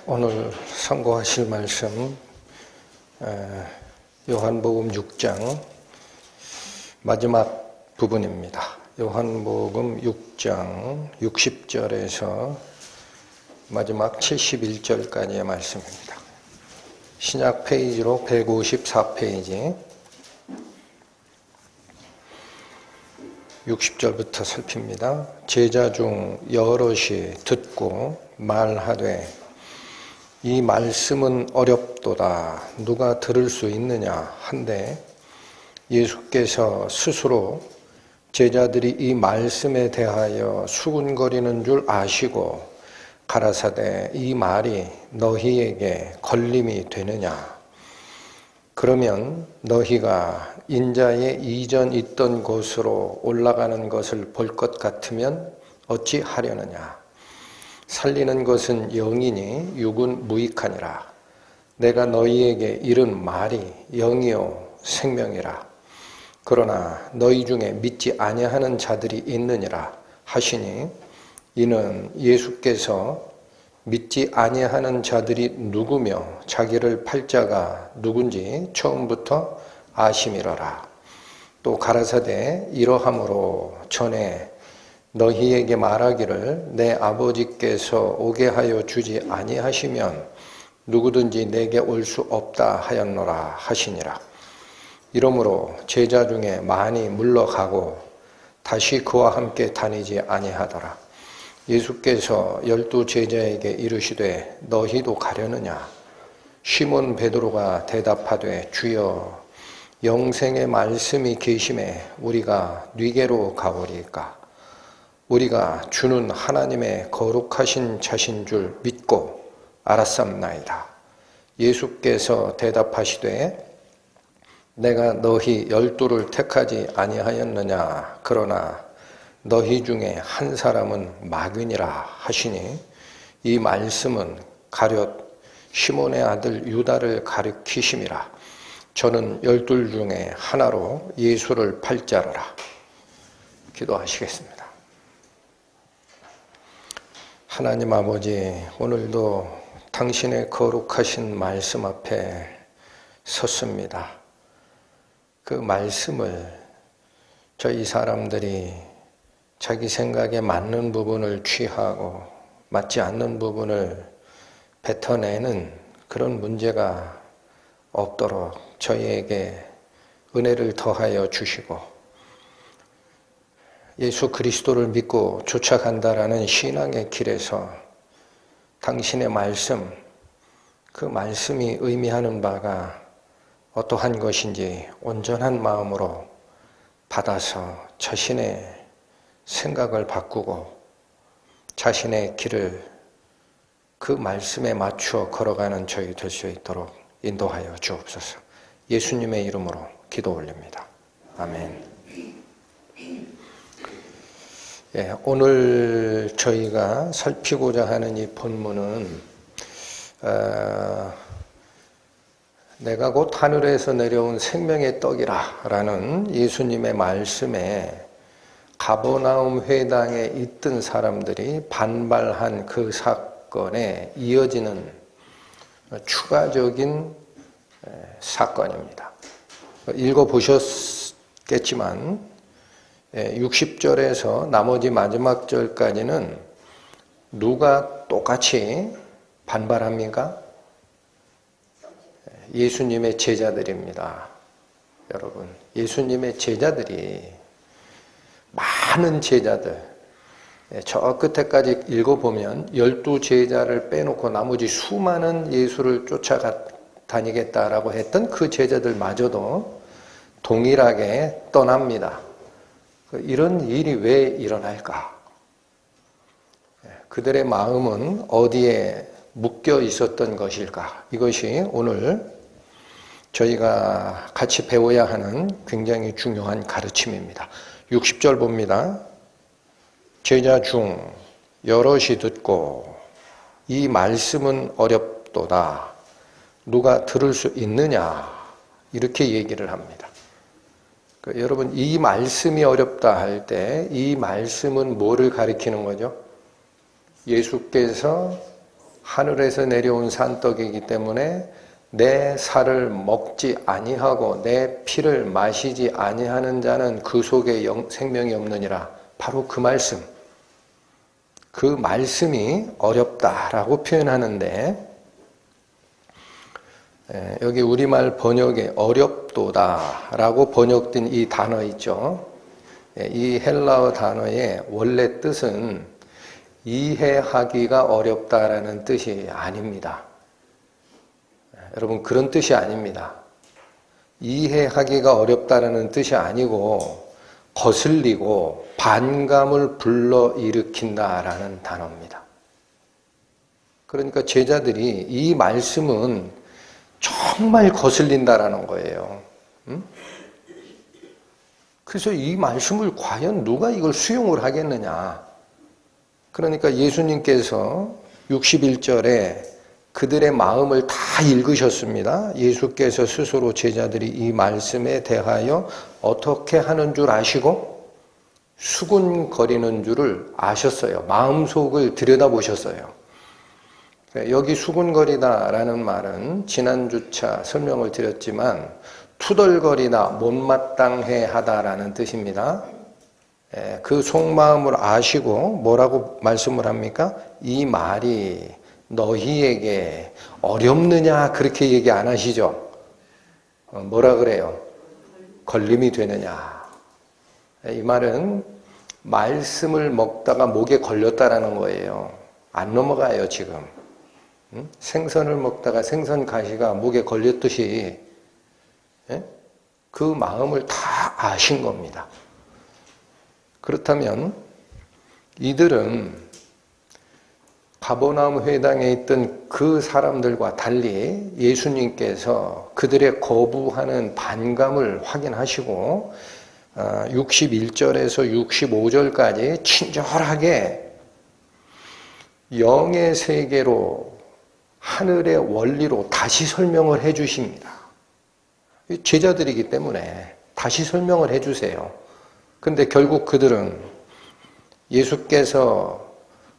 오늘 선고하실 말씀 요한복음 6장 마지막 부분입니다. 요한복음 6장 60절에서 마지막 71절까지의 말씀입니다. 신약 페이지로 154페이지 60절부터 살핍니다. 제자 중 여럿이 듣고 말하되 이 말씀은 어렵도다. 누가 들을 수 있느냐 한데 예수께서 스스로 제자들이 이 말씀에 대하여 수군거리는 줄 아시고 가라사대 이 말이 너희에게 걸림이 되느냐. 그러면 너희가 인자의 이전 있던 곳으로 올라가는 것을 볼 것 같으면 어찌 하려느냐. 살리는 것은 영이니 육은 무익하니라. 내가 너희에게 이른 말이 영이요 생명이라. 그러나 너희 중에 믿지 아니하는 자들이 있느니라 하시니 이는 예수께서 믿지 아니하는 자들이 누구며 자기를 팔 자가 누군지 처음부터 아심이러라. 또 가라사대 이러함으로 전에 너희에게 말하기를 내 아버지께서 오게 하여 주지 아니하시면 누구든지 내게 올 수 없다 하였노라 하시니라. 이러므로 제자 중에 많이 물러가고 다시 그와 함께 다니지 아니하더라. 예수께서 12 제자에게 이르시되 너희도 가려느냐. 시몬 베드로가 대답하되 주여 영생의 말씀이 계심에 우리가 네게로 가오리이까. 우리가 주는 하나님의 거룩하신 자신 줄 믿고 알았삼나이다. 예수께서 대답하시되 내가 너희 12를 택하지 아니하였느냐. 그러나 너희 중에 한 사람은 마귀니라 하시니 이 말씀은 가룟 시몬의 아들 유다를 가리키심이라. 저는 12 중에 하나로 예수를 팔 자로라. 기도하시겠습니다. 하나님 아버지, 오늘도 당신의 거룩하신 말씀 앞에 섰습니다. 그 말씀을 저희 사람들이 자기 생각에 맞는 부분을 취하고 맞지 않는 부분을 뱉어내는 그런 문제가 없도록 저희에게 은혜를 더하여 주시고 예수 그리스도를 믿고 쫓아간다라는 신앙의 길에서 당신의 말씀, 그 말씀이 의미하는 바가 어떠한 것인지 온전한 마음으로 받아서 자신의 생각을 바꾸고 자신의 길을 그 말씀에 맞추어 걸어가는 저희 될 수 있도록 인도하여 주옵소서. 예수님의 이름으로 기도 올립니다. 아멘. 오늘 저희가 살피고자 하는 이 본문은 내가 곧 하늘에서 내려온 생명의 떡이라 라는 예수님의 말씀에 가버나움 회당에 있던 사람들이 반발한 그 사건에 이어지는 추가적인 사건입니다. 읽어보셨겠지만 60절에서 나머지 마지막 절까지는 누가 똑같이 반발합니까? 예수님의 제자들입니다. 여러분, 예수님의 제자들이 많은 제자들, 저 끝에까지 읽어보면 12 제자를 빼놓고 나머지 수많은 예수를 쫓아다니겠다라고 했던 그 제자들마저도 동일하게 떠납니다. 이런 일이 왜 일어날까? 그들의 마음은 어디에 묶여 있었던 것일까? 이것이 오늘 저희가 같이 배워야 하는 굉장히 중요한 가르침입니다. 60절 봅니다. 제자 중 여럿이 듣고 이 말씀은 어렵도다. 누가 들을 수 있느냐? 이렇게 얘기를 합니다. 여러분, 이 말씀이 어렵다 할 때 이 말씀은 뭐를 가리키는 거죠? 예수께서 하늘에서 내려온 산떡이기 때문에 내 살을 먹지 아니하고 내 피를 마시지 아니하는 자는 그 속에 생명이 없느니라. 바로 그 말씀. 그 말씀이 어렵다라고 표현하는데, 여기 우리말 번역에 어렵도다라고 번역된 이 단어 있죠. 이 헬라어 단어의 원래 뜻은 이해하기가 어렵다라는 뜻이 아닙니다. 여러분, 그런 뜻이 아닙니다. 이해하기가 어렵다라는 뜻이 아니고 거슬리고 반감을 불러일으킨다라는 단어입니다. 그러니까 제자들이 이 말씀은 정말 거슬린다라는 거예요. 그래서 이 말씀을 과연 누가 이걸 수용을 하겠느냐. 그러니까 예수님께서 61절에 그들의 마음을 다 읽으셨습니다. 예수께서 스스로 제자들이 이 말씀에 대하여 어떻게 하는 줄 아시고 수군거리는 줄을 아셨어요. 마음속을 들여다보셨어요. 여기 수군거리다라는 말은 지난주차 설명을 드렸지만 투덜거리다, 못마땅해 하다라는 뜻입니다. 그 속마음을 아시고 뭐라고 말씀을 합니까? 이 말이 너희에게 어렵느냐 그렇게 얘기 안 하시죠? 뭐라 그래요? 걸림이 되느냐. 이 말은 말씀을 먹다가 목에 걸렸다라는 거예요. 안 넘어가요 지금. 생선을 먹다가 생선 가시가 목에 걸렸듯이 그 마음을 다 아신 겁니다. 그렇다면 이들은 가버나움 회당에 있던 그 사람들과 달리 예수님께서 그들의 거부하는 반감을 확인하시고 61절에서 65절까지 친절하게 영의 세계로 하늘의 원리로 다시 설명을 해 주십니다. 제자들이기 때문에 다시 설명을 해 주세요. 근데 결국 그들은 예수께서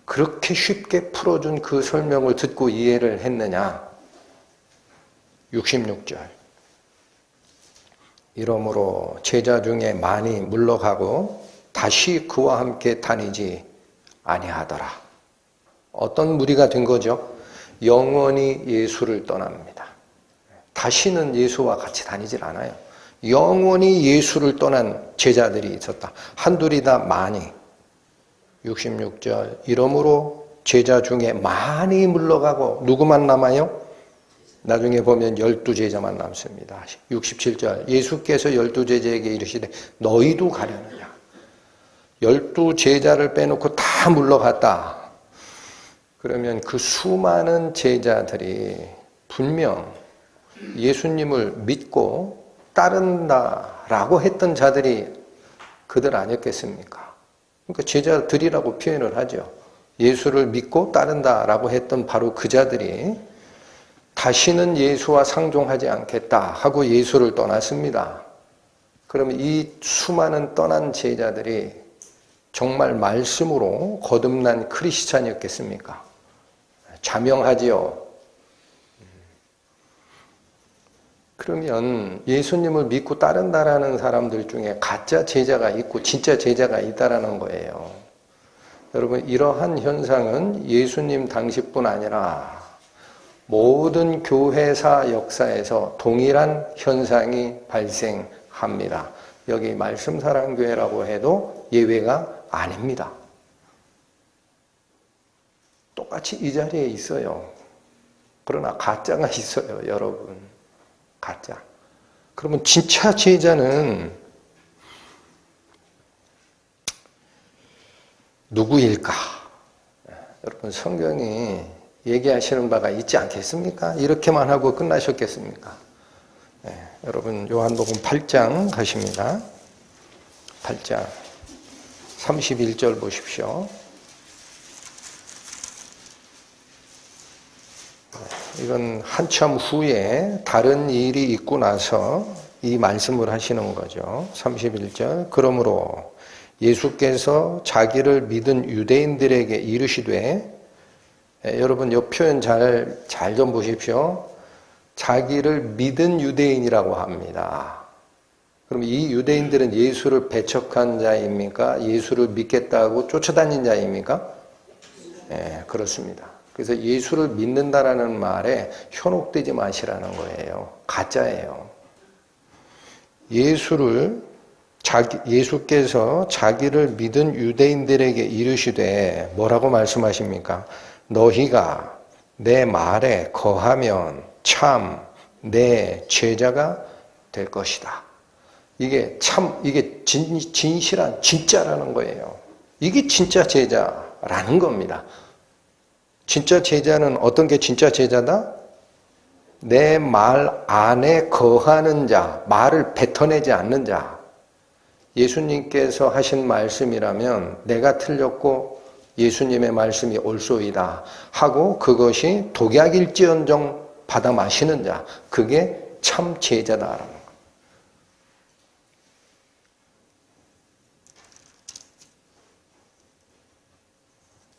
그렇게 쉽게 풀어준 그 설명을 듣고 이해를 했느냐? 66절. 이러므로 제자 중에 많이 물러가고 다시 그와 함께 다니지 아니하더라. 어떤 무리가 된 거죠? 영원히 예수를 떠납니다. 다시는 예수와 같이 다니질 않아요. 영원히 예수를 떠난 제자들이 있었다. 한둘이다 많이. 66절. 이러므로 제자 중에 많이 물러가고 누구만 남아요? 나중에 보면 12제자만 남습니다. 67절. 예수께서 12제자에게 이르시되 너희도 가려느냐. 12제자를 빼놓고 다 물러갔다. 그러면 그 수많은 제자들이 분명 예수님을 믿고 따른다라고 했던 자들이 그들 아니었겠습니까? 그러니까 제자들이라고 표현을 하죠. 예수를 믿고 따른다라고 했던 바로 그 자들이 다시는 예수와 상종하지 않겠다 하고 예수를 떠났습니다. 그러면 이 수많은 떠난 제자들이 정말 말씀으로 거듭난 크리스찬이었겠습니까? 자명하지요. 그러면 예수님을 믿고 따른다라는 사람들 중에 가짜 제자가 있고 진짜 제자가 있다라는 거예요. 여러분, 이러한 현상은 예수님 당시뿐 아니라 모든 교회사 역사에서 동일한 현상이 발생합니다. 여기 말씀사랑교회라고 해도 예외가 아닙니다. 똑같이 이 자리에 있어요. 그러나 가짜가 있어요, 여러분. 가짜. 그러면 진짜 제자는 누구일까? 여러분, 성경이 얘기하시는 바가 있지 않겠습니까? 이렇게만 하고 끝나셨겠습니까? 네, 여러분, 요한복음 8장 가십니다. 8장 31절 보십시오. 이건 한참 후에 다른 일이 있고 나서 이 말씀을 하시는 거죠. 31절. 그러므로 예수께서 자기를 믿은 유대인들에게 이르시되 여러분 이 표현 잘 좀 보십시오. 자기를 믿은 유대인이라고 합니다. 그럼 이 유대인들은 예수를 배척한 자입니까? 예수를 믿겠다고 쫓아다닌 자입니까? 네, 그렇습니다. 그래서 예수를 믿는다라는 말에 현혹되지 마시라는 거예요. 가짜예요. 예수께서 자기를 믿은 유대인들에게 이르시되 뭐라고 말씀하십니까? 너희가 내 말에 거하면 참 내 제자가 될 것이다. 이게 진실한 진짜라는 거예요. 이게 진짜 제자라는 겁니다. 진짜 제자는 어떤 게 진짜 제자다? 내 말 안에 거하는 자, 말을 뱉어내지 않는 자. 예수님께서 하신 말씀이라면 내가 틀렸고 예수님의 말씀이 옳소이다 하고 그것이 독약일지언정 받아 마시는 자. 그게 참 제자다라는 거예요.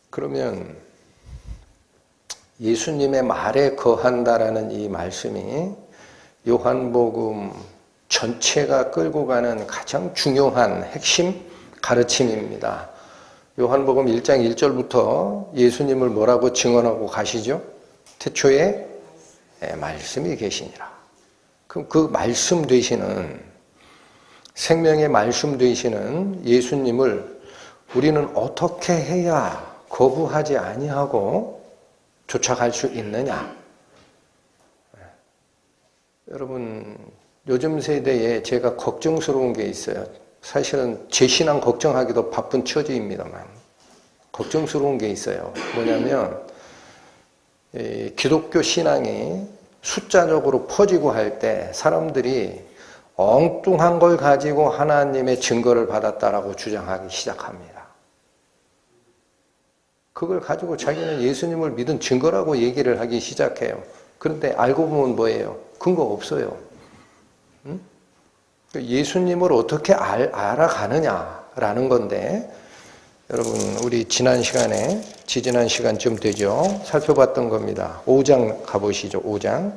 그러면 예수님의 말에 거한다라는 이 말씀이 요한복음 전체가 끌고 가는 가장 중요한 핵심 가르침입니다. 요한복음 1장 1절부터 예수님을 뭐라고 증언하고 가시죠? 태초에 말씀이 계시니라. 그럼 그 말씀 되시는 생명의 말씀 되시는 예수님을 우리는 어떻게 해야 거부하지 아니하고 쫓아갈 수 있느냐? 여러분 요즘 세대에 제가 걱정스러운 게 있어요. 사실은 제 신앙 걱정하기도 바쁜 처지입니다만 걱정스러운 게 있어요. 뭐냐면 기독교 신앙이 숫자적으로 퍼지고 할 때 사람들이 엉뚱한 걸 가지고 하나님의 증거를 받았다라고 주장하기 시작합니다. 그걸 가지고 자기는 예수님을 믿은 증거라고 얘기를 하기 시작해요. 그런데 알고 보면 뭐예요? 근거 없어요. 예수님을 어떻게 알아가느냐라는 건데 여러분 우리 지난 시간쯤 되죠. 살펴봤던 겁니다. 5장 가보시죠. 5장.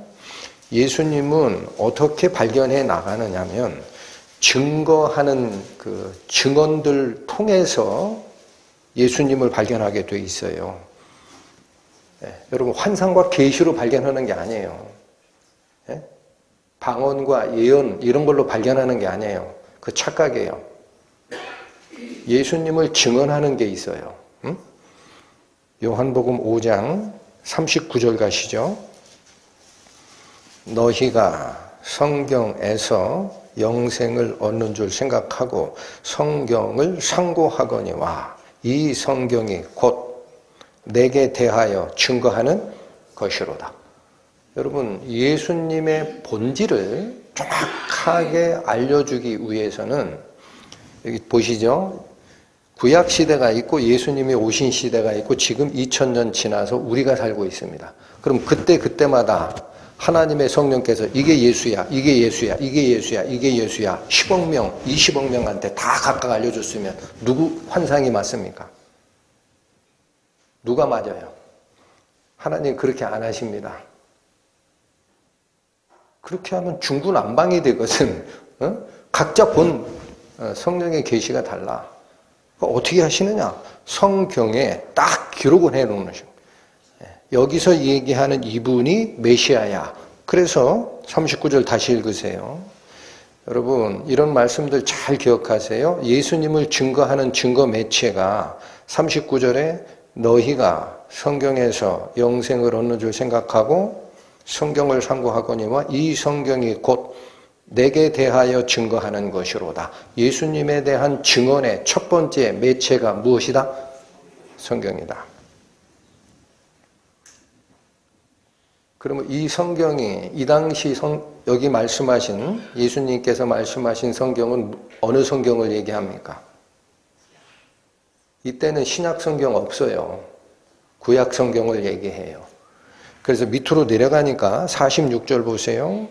예수님은 어떻게 발견해 나가느냐면 증거하는 그 증언들 통해서 예수님을 발견하게 돼 있어요. 여러분 환상과 계시로 발견하는 게 아니에요. 방언과 예언 이런 걸로 발견하는 게 아니에요. 그 착각이에요. 예수님을 증언하는 게 있어요. 요한복음 5장 39절 가시죠. 너희가 성경에서 영생을 얻는 줄 생각하고 성경을 상고하거니와 이 성경이 곧 내게 대하여 증거하는 것이로다. 여러분 예수님의 본질을 정확하게 알려주기 위해서는 여기 보시죠. 구약시대가 있고 예수님이 오신 시대가 있고 지금 2000년 지나서 우리가 살고 있습니다. 그럼 그때마다 하나님의 성령께서 이게 예수야, 이게 예수야, 이게 예수야, 이게 예수야 10억 명, 20억 명한테 다 각각 알려줬으면 누구 환상이 맞습니까? 누가 맞아요? 하나님 그렇게 안 하십니다. 그렇게 하면 중구난방이 되거든. 각자 본 성령의 계시가 달라. 어떻게 하시느냐? 성경에 딱 기록을 해놓는 거죠. 여기서 얘기하는 이분이 메시아야. 그래서 39절 다시 읽으세요. 여러분 이런 말씀들 잘 기억하세요. 예수님을 증거하는 증거 매체가 39절에 너희가 성경에서 영생을 얻는 줄 생각하고 성경을 상고하거니와 이 성경이 곧 내게 대하여 증거하는 것이로다. 예수님에 대한 증언의 첫 번째 매체가 무엇이다? 성경이다. 그러면 이 성경이 이 당시 여기 말씀하신 예수님께서 말씀하신 성경은 어느 성경을 얘기합니까? 이때는 신약 성경 없어요. 구약 성경을 얘기해요. 그래서 밑으로 내려가니까 46절 보세요.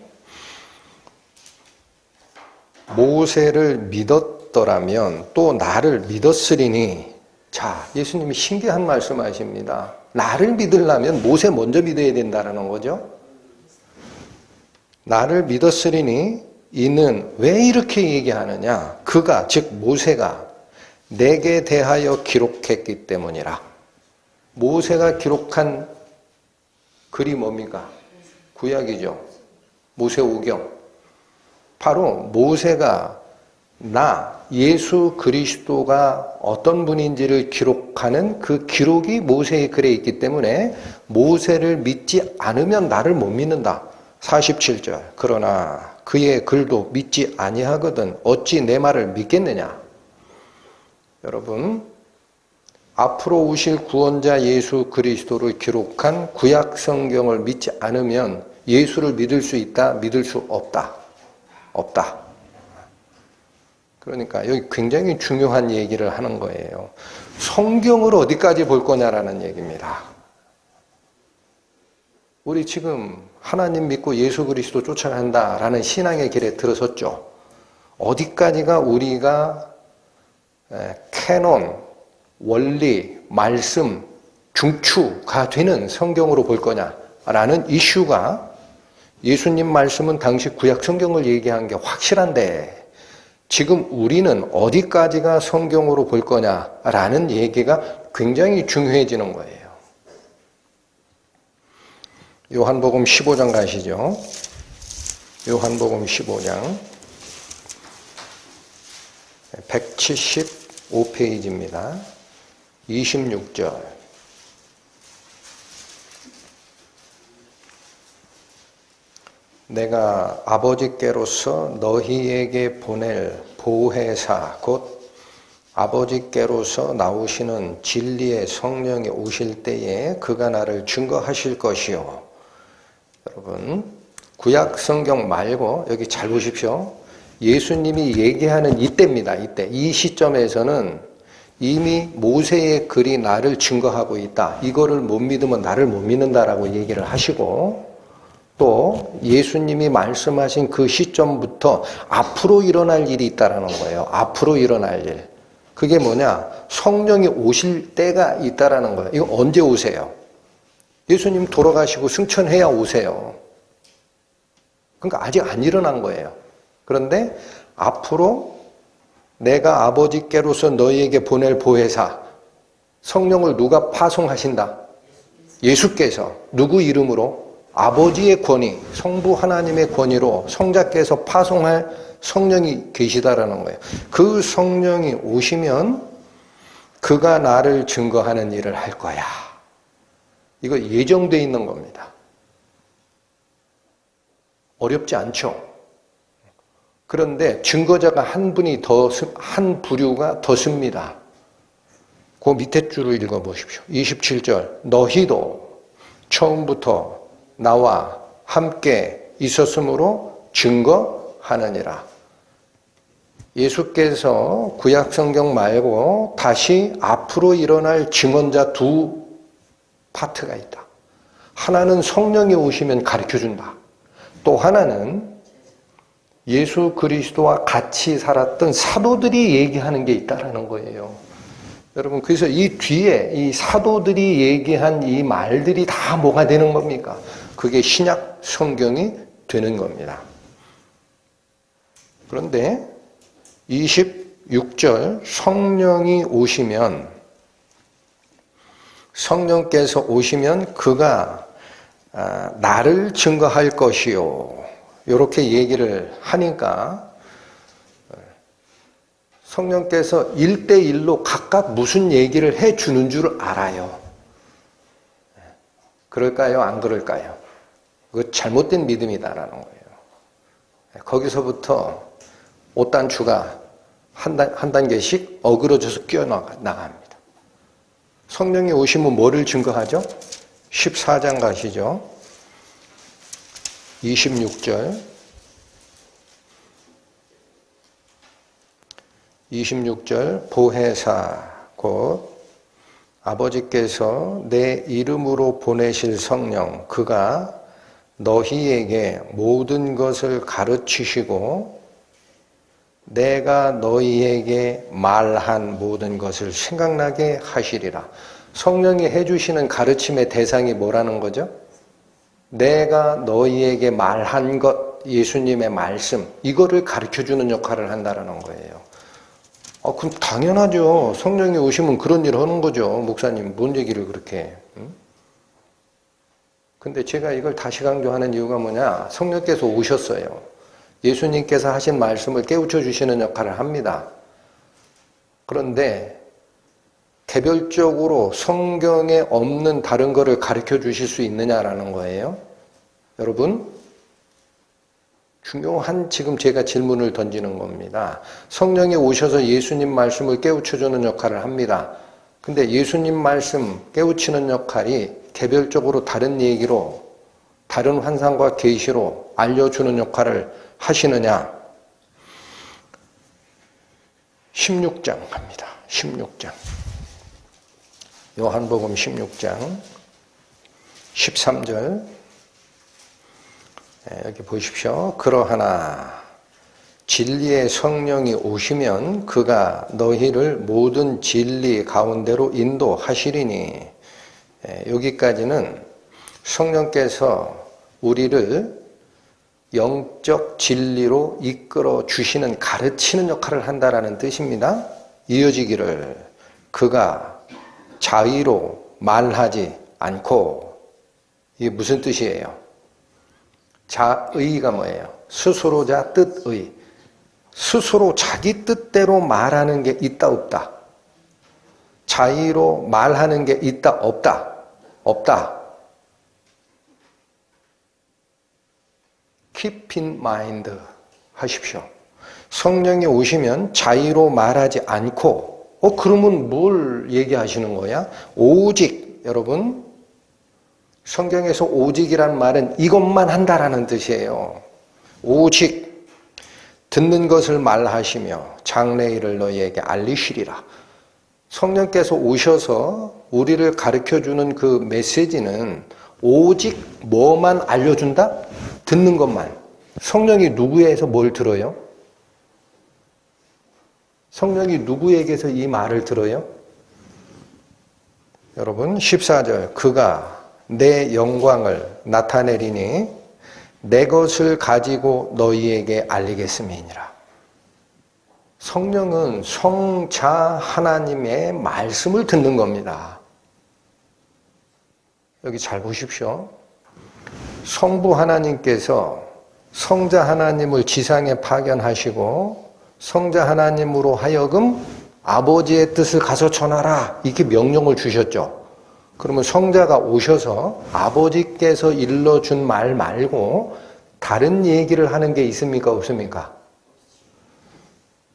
모세를 믿었더라면 또 나를 믿었으리니. 자, 예수님이 신기한 말씀하십니다. 나를 믿으려면 모세 먼저 믿어야 된다는 거죠. 나를 믿었으리니 이는 왜 이렇게 얘기하느냐? 그가, 즉 모세가 내게 대하여 기록했기 때문이라. 모세가 기록한 글이 뭡니까? 구약이죠. 모세오경. 바로 모세가 나 예수 그리스도가 어떤 분인지를 기록하는 그 기록이 모세의 글에 있기 때문에 모세를 믿지 않으면 나를 못 믿는다. 47절. 그러나 그의 글도 믿지 아니하거든 어찌 내 말을 믿겠느냐? 여러분, 앞으로 오실 구원자 예수 그리스도를 기록한 구약 성경을 믿지 않으면 예수를 믿을 수 있다, 믿을 수 없다. 없다. 그러니까 여기 굉장히 중요한 얘기를 하는 거예요. 성경을 어디까지 볼 거냐라는 얘기입니다. 우리 지금 하나님 믿고 예수 그리스도 쫓아간다라는 신앙의 길에 들어섰죠. 어디까지가 우리가 캐논, 원리, 말씀, 중추가 되는 성경으로 볼 거냐라는 이슈가 예수님 말씀은 당시 구약 성경을 얘기한 게 확실한데 지금 우리는 어디까지가 성경으로 볼 거냐라는 얘기가 굉장히 중요해지는 거예요. 요한복음 15장 가시죠. 요한복음 15장 175페이지입니다. 26절. 내가 아버지께로서 너희에게 보낼 보혜사 곧 아버지께로서 나오시는 진리의 성령이 오실 때에 그가 나를 증거하실 것이요. 여러분, 구약 성경 말고 여기 잘 보십시오. 예수님이 얘기하는 이때입니다. 이때. 이 시점에서는 이미 모세의 글이 나를 증거하고 있다. 이거를 못 믿으면 나를 못 믿는다라고 얘기를 하시고 또 예수님이 말씀하신 그 시점부터 앞으로 일어날 일이 있다라는 거예요. 앞으로 일어날 일. 그게 뭐냐? 성령이 오실 때가 있다라는 거예요. 이거 언제 오세요? 예수님 돌아가시고 승천해야 오세요. 그러니까 아직 안 일어난 거예요. 그런데 앞으로 내가 아버지께로서 너희에게 보낼 보혜사 성령을 누가 파송하신다? 예수께서. 누구 이름으로? 아버지의 권위, 성부 하나님의 권위로 성자께서 파송할 성령이 계시다라는 거예요. 그 성령이 오시면 그가 나를 증거하는 일을 할 거야. 이거 예정되어 있는 겁니다. 어렵지 않죠? 그런데 증거자가 한 부류가 더 씁니다. 그 밑에 줄을 읽어보십시오. 27절. 너희도 처음부터 나와 함께 있었으므로 증거하느니라. 예수께서 구약 성경 말고 다시 앞으로 일어날 증언자 두 파트가 있다. 하나는 성령이 오시면 가르쳐준다. 또 하나는 예수 그리스도와 같이 살았던 사도들이 얘기하는 게 있다라는 거예요. 여러분, 그래서 이 뒤에 이 사도들이 얘기한 이 말들이 다 뭐가 되는 겁니까? 그게 신약 성경이 되는 겁니다. 그런데 26절 성령이 오시면 성령께서 오시면 그가 나를 증거할 것이요. 이렇게 얘기를 하니까 성령께서 1대1로 각각 무슨 얘기를 해주는 줄 알아요. 그럴까요? 안 그럴까요? 그거 잘못된 믿음이다라는 거예요. 거기서부터 옷단추가 한 단계씩 어그러져서 뛰어나갑니다. 성령이 오시면 뭐를 증거하죠? 14장 가시죠. 26절. 26절 보혜사 곧 아버지께서 내 이름으로 보내실 성령 그가 너희에게 모든 것을 가르치시고 내가 너희에게 말한 모든 것을 생각나게 하시리라. 성령이 해주시는 가르침의 대상이 뭐라는 거죠? 내가 너희에게 말한 것, 예수님의 말씀, 이거를 가르쳐주는 역할을 한다는 거예요. 그럼 당연하죠. 성령이 오시면 그런 일을 하는 거죠. 목사님, 뭔 얘기를 그렇게 해? 근데 제가 이걸 다시 강조하는 이유가 뭐냐? 성령께서 오셨어요. 예수님께서 하신 말씀을 깨우쳐 주시는 역할을 합니다. 그런데 개별적으로 성경에 없는 다른 거를 가르쳐 주실 수 있느냐라는 거예요. 여러분, 중요한 지금 제가 질문을 던지는 겁니다. 성령이 오셔서 예수님 말씀을 깨우쳐 주는 역할을 합니다. 근데 예수님 말씀 깨우치는 역할이 개별적으로 다른 얘기로, 다른 환상과 계시로 알려주는 역할을 하시느냐? 16장 갑니다. 16장. 요한복음 16장 13절. 여기 보십시오. 그러하나 진리의 성령이 오시면 그가 너희를 모든 진리 가운데로 인도하시리니. 여기까지는 성령께서 우리를 영적 진리로 이끌어 주시는, 가르치는 역할을 한다라는 뜻입니다. 이어지기를 그가 자의로 말하지 않고. 이게 무슨 뜻이에요? 자의가 뭐예요? 스스로자 뜻의. 스스로 자기 뜻대로 말하는 게 있다 없다? 자의로 말하는 게 있다 없다? 없다. Keep in mind 하십시오. 성령이 오시면 자의로 말하지 않고, 그러면 뭘 얘기하시는 거야? 오직, 여러분, 성경에서 오직이란 말은 이것만 한다라는 뜻이에요. 오직 듣는 것을 말하시며 장래일을 너희에게 알리시리라. 성령께서 오셔서 우리를 가르쳐주는 그 메시지는 오직 뭐만 알려준다? 듣는 것만. 성령이 누구에게서 뭘 들어요? 성령이 누구에게서 이 말을 들어요? 여러분 14절 그가 내 영광을 나타내리니 내 것을 가지고 너희에게 알리겠음이니라. 성령은 성자 하나님의 말씀을 듣는 겁니다. 여기 잘 보십시오. 성부 하나님께서 성자 하나님을 지상에 파견하시고 성자 하나님으로 하여금 아버지의 뜻을 가서 전하라, 이렇게 명령을 주셨죠. 그러면 성자가 오셔서 아버지께서 일러준 말 말고 다른 얘기를 하는 게 있습니까? 없습니까?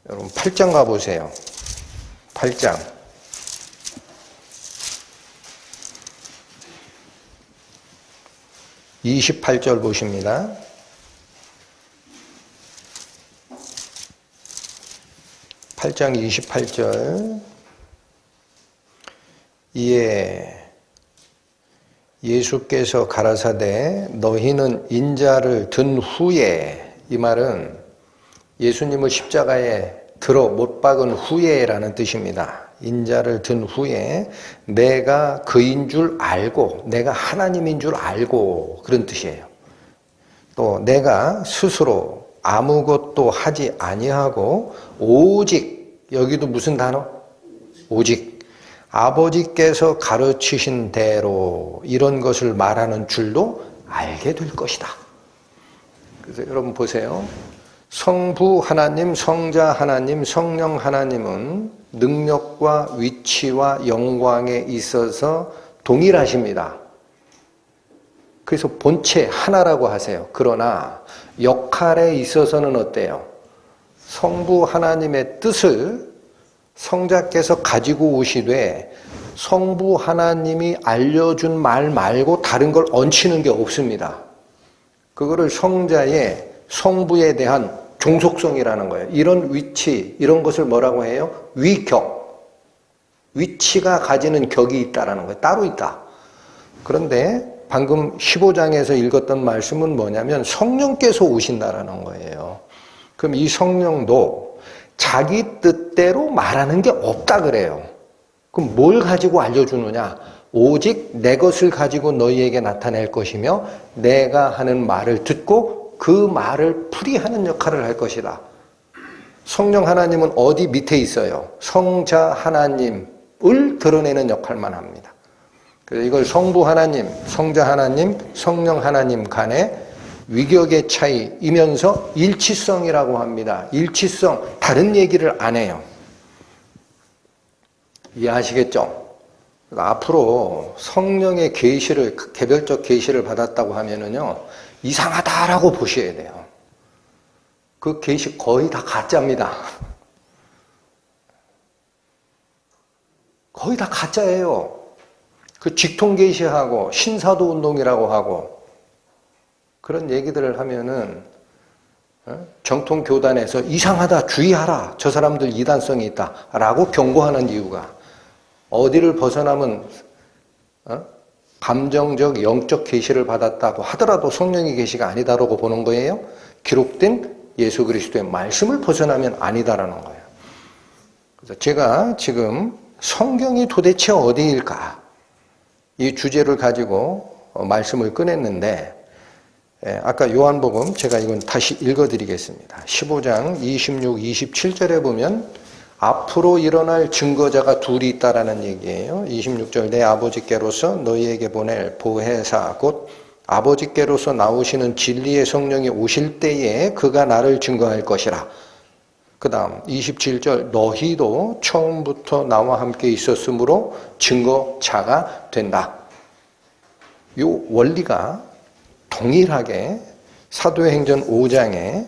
여러분 8장 가보세요. 8장. 28절 보십니다. (8장 28절) 이에 예수께서 가라사대 너희는 인자를 든 후에, 이 말은 예수님을 십자가에 들어 못 박은 후에라는 뜻입니다. 인자를 든 후에 내가 그인 줄 알고, 내가 하나님인 줄 알고, 그런 뜻이에요. 또 내가 스스로 아무것도 하지 아니하고 오직, 여기도 무슨 단어? 오직 아버지께서 가르치신 대로 이런 것을 말하는 줄도 알게 될 것이다. 그래서 여러분 보세요. 성부 하나님, 성자 하나님, 성령 하나님은 능력과 위치와 영광에 있어서 동일하십니다. 그래서 본체 하나라고 하세요. 그러나 역할에 있어서는 어때요? 성부 하나님의 뜻을 성자께서 가지고 오시되 성부 하나님이 알려준 말 말고 다른 걸 얹히는 게 없습니다. 그거를 성자의 성부에 대한 종속성이라는 거예요. 이런 위치, 이런 것을 뭐라고 해요? 위격. 위치가 가지는 격이 있다라는 거예요. 따로 있다. 그런데 방금 15장에서 읽었던 말씀은 뭐냐면 성령께서 오신다라는 거예요. 그럼 이 성령도 자기 뜻대로 말하는 게 없다 그래요. 그럼 뭘 가지고 알려주느냐? 오직 내 것을 가지고 너희에게 나타낼 것이며 내가 하는 말을 듣고 그 말을 풀이하는 역할을 할 것이다. 성령 하나님은 어디 밑에 있어요? 성자 하나님을 드러내는 역할만 합니다. 그래서 이걸 성부 하나님, 성자 하나님, 성령 하나님 간의 위격의 차이이면서 일치성이라고 합니다. 일치성, 다른 얘기를 안 해요. 이해하시겠죠? 앞으로 성령의 계시를, 개별적 계시를 받았다고 하면은요, 이상하다라고 보셔야 돼요. 그 계시 거의 다 가짜입니다. 거의 다 가짜예요. 그 직통 계시하고 신사도 운동이라고 하고 그런 얘기들을 하면은 정통 교단에서 이상하다, 주의하라, 저 사람들 이단성이 있다라고 경고하는 이유가 어디를 벗어나면 감정적, 영적 계시를 받았다고 하더라도 성령의 계시가 아니다라고 보는 거예요. 기록된 예수 그리스도의 말씀을 벗어나면 아니다라는 거예요. 그래서 제가 지금 성경이 도대체 어디일까? 이 주제를 가지고 말씀을 꺼냈는데 아까 요한복음 제가 이건 다시 읽어드리겠습니다. 15장 26, 27절에 보면 앞으로 일어날 증거자가 둘이 있다라는 얘기예요. 26절 내 아버지께로서 너희에게 보낼 보혜사 곧 아버지께로서 나오시는 진리의 성령이 오실 때에 그가 나를 증거할 것이라. 그 다음 27절 너희도 처음부터 나와 함께 있었으므로 증거자가 된다. 이 원리가 동일하게 사도행전 5장에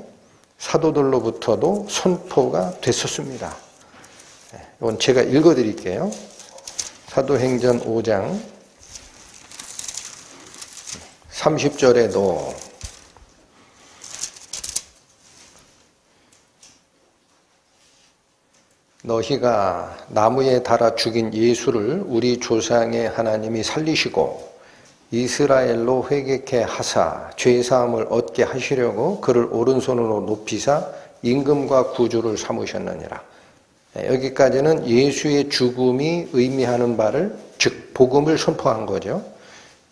사도들로부터도 선포가 됐었습니다. 이건 제가 읽어드릴게요. 사도행전 5장 30절에도 너희가 나무에 달아 죽인 예수를 우리 조상의 하나님이 살리시고 이스라엘로 회개케 하사 죄사함을 얻게 하시려고 그를 오른손으로 높이사 임금과 구주를 삼으셨느니라. 여기까지는 예수의 죽음이 의미하는 바를 즉 복음을 선포한 거죠.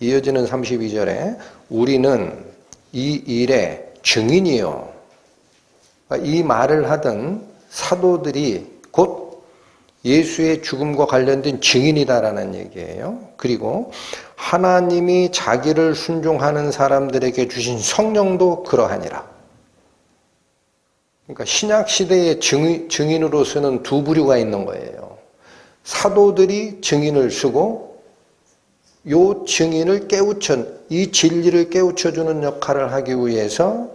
이어지는 32절에 우리는 이 일의 증인이요. 이 말을 하던 사도들이 곧 예수의 죽음과 관련된 증인이다라는 얘기예요. 그리고 하나님이 자기를 순종하는 사람들에게 주신 성령도 그러하니라. 그러니까 신약 시대의 증인으로서는 두 부류가 있는 거예요. 사도들이 증인을 쓰고 요 증인을 이 진리를 깨우쳐주는 역할을 하기 위해서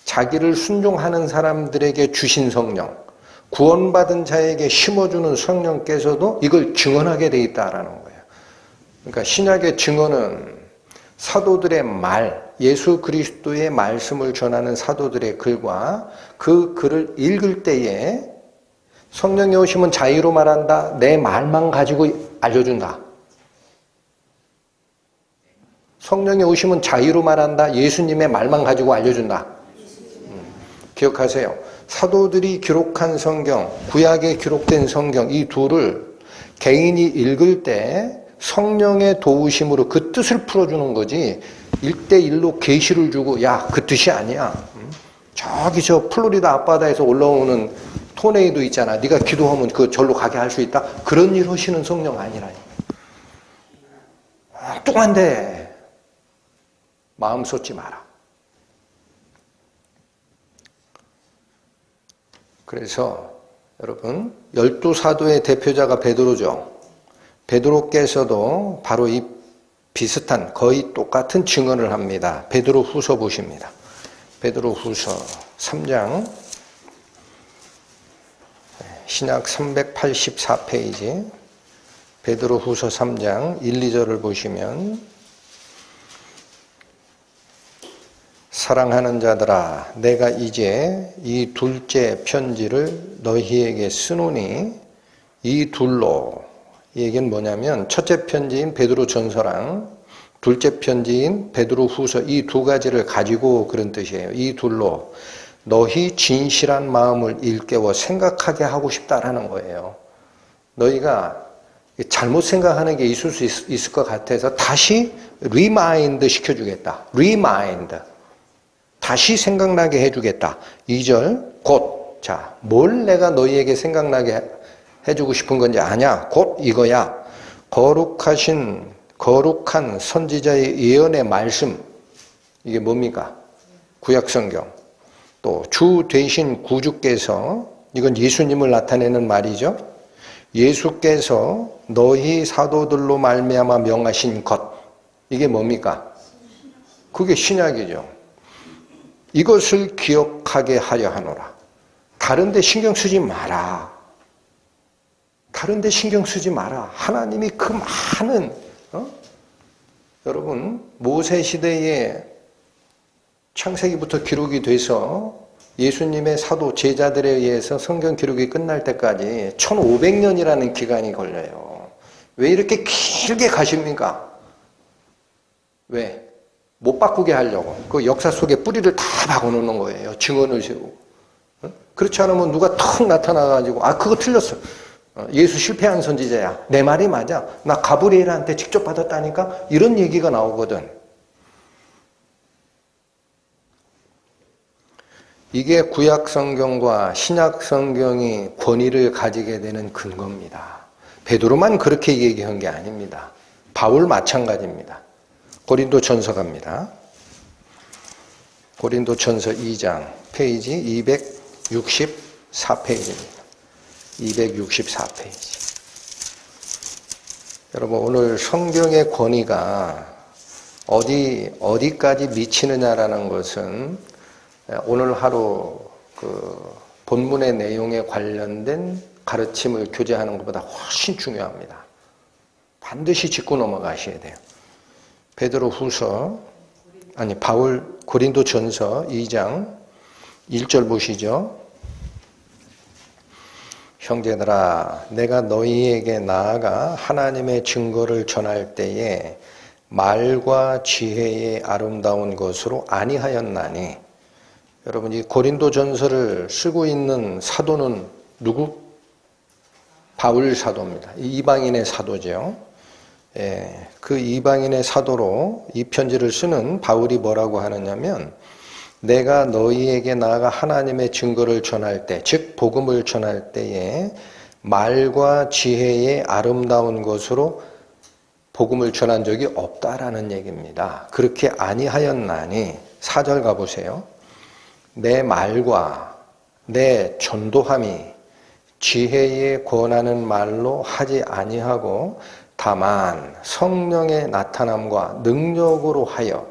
자기를 순종하는 사람들에게 주신 성령, 구원받은 자에게 심어주는 성령께서도 이걸 증언하게 돼 있다라는 거예요. 그러니까 신약의 증언은 사도들의 말, 예수 그리스도의 말씀을 전하는 사도들의 글과 그 글을 읽을 때에 성령이 오시면 자의로 말한다. 내 말만 가지고 알려준다. 성령이 오시면 자의로 말한다. 예수님의 말만 가지고 알려준다. 기억하세요. 사도들이 기록한 성경, 구약에 기록된 성경 이 둘을 개인이 읽을 때 성령의 도우심으로 그 뜻을 풀어주는 거지 1대1로 계시를 주고 야, 그 뜻이 아니야. 저기 저 플로리다 앞바다에서 올라오는 토네이도 있잖아. 네가 기도하면 그 절로 가게 할 수 있다. 그런 일 하시는 성령 아니라니. 엉뚱한데 마음 쏟지 마라. 그래서 여러분 12사도의 대표자가 베드로죠. 베드로께서도 바로 이 비슷한 거의 똑같은 증언을 합니다. 베드로 후서 보십니다. 베드로 후서 3장 신약 384페이지 베드로 후서 3장 1, 2절을 보시면 사랑하는 자들아 내가 이제 이 둘째 편지를 너희에게 쓰노니 이 둘로 이 얘기는 뭐냐면 첫째 편지인 베드로 전서랑 둘째 편지인 베드로 후서 이 두 가지를 가지고 그런 뜻이에요. 이 둘로 너희 진실한 마음을 일깨워 생각하게 하고 싶다라는 거예요. 너희가 잘못 생각하는 게 있을 수 있을 것 같아서 다시 리마인드 시켜주겠다. 리마인드. 다시 생각나게 해주겠다. 2절 곧. 자, 뭘 내가 너희에게 생각나게 해주고 싶은 건지 아냐? 곧 이거야. 거룩한 선지자의 예언의 말씀. 이게 뭡니까? 구약성경. 또 주 되신 구주께서, 이건 예수님을 나타내는 말이죠. 예수께서 너희 사도들로 말미암아 명하신 것. 이게 뭡니까? 그게 신약이죠. 이것을 기억하게 하려 하노라. 다른 데 신경 쓰지 마라. 다른 데 신경 쓰지 마라. 하나님이 그 많은 여러분 모세 시대에 창세기부터 기록이 돼서 예수님의 사도 제자들에 의해서 성경 기록이 끝날 때까지 1500년이라는 기간이 걸려요. 왜 이렇게 길게 가십니까? 왜? 못 바꾸게 하려고. 그 역사 속에 뿌리를 다 박아놓는 거예요. 증언을 세우고. 그렇지 않으면 누가 턱 나타나가지고 그거 틀렸어. 예수 실패한 선지자야. 내 말이 맞아. 나 가브리엘한테 직접 받았다니까. 이런 얘기가 나오거든. 이게 구약성경과 신약성경이 권위를 가지게 되는 근거입니다. 베드로만 그렇게 얘기한 게 아닙니다. 바울 마찬가지입니다. 고린도전서 갑니다. 고린도전서 2장 페이지 264페이지입니다. 264페이지. 여러분 오늘 성경의 권위가 어디까지 미치느냐라는 것은 오늘 하루 그 본문의 내용에 관련된 가르침을 교제하는 것보다 훨씬 중요합니다. 반드시 짚고 넘어가셔야 돼요. 바울 고린도전서 2장 1절 보시죠. 형제들아, 내가 너희에게 나아가 하나님의 증거를 전할 때에 말과 지혜의 아름다운 것으로 아니하였나니. 여러분, 이 고린도전서를 쓰고 있는 사도는 누구? 바울 사도입니다. 이방인의 사도죠. 그 이방인의 사도로 이 편지를 쓰는 바울이 뭐라고 하느냐면, 내가 너희에게 나아가 하나님의 증거를 전할 때, 즉 복음을 전할 때에 말과 지혜의 아름다운 것으로 복음을 전한 적이 없다라는 얘기입니다. 그렇게 아니하였나니. 4절 가보세요. 내 말과 내 전도함이 지혜에 권하는 말로 하지 아니하고 다만 성령의 나타남과 능력으로 하여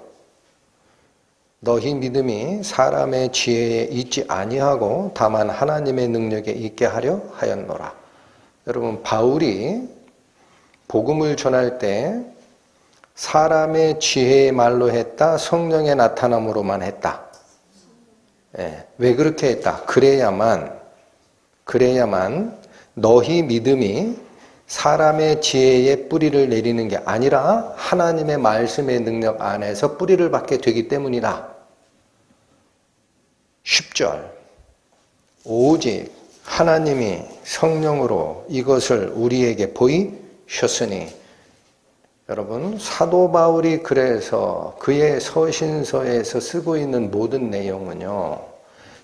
너희 믿음이 사람의 지혜에 있지 아니하고 다만 하나님의 능력에 있게 하려 하였노라. 여러분, 바울이 복음을 전할 때 사람의 지혜의 말로 했다, 성령의 나타남으로만 했다. 왜 그렇게 했다? 그래야만 너희 믿음이 사람의 지혜에 뿌리를 내리는 게 아니라 하나님의 말씀의 능력 안에서 뿌리를 받게 되기 때문이다. 10절. 오직 하나님이 성령으로 이것을 우리에게 보이셨으니. 여러분, 사도 바울이 그래서 그의 서신서에서 쓰고 있는 모든 내용은요,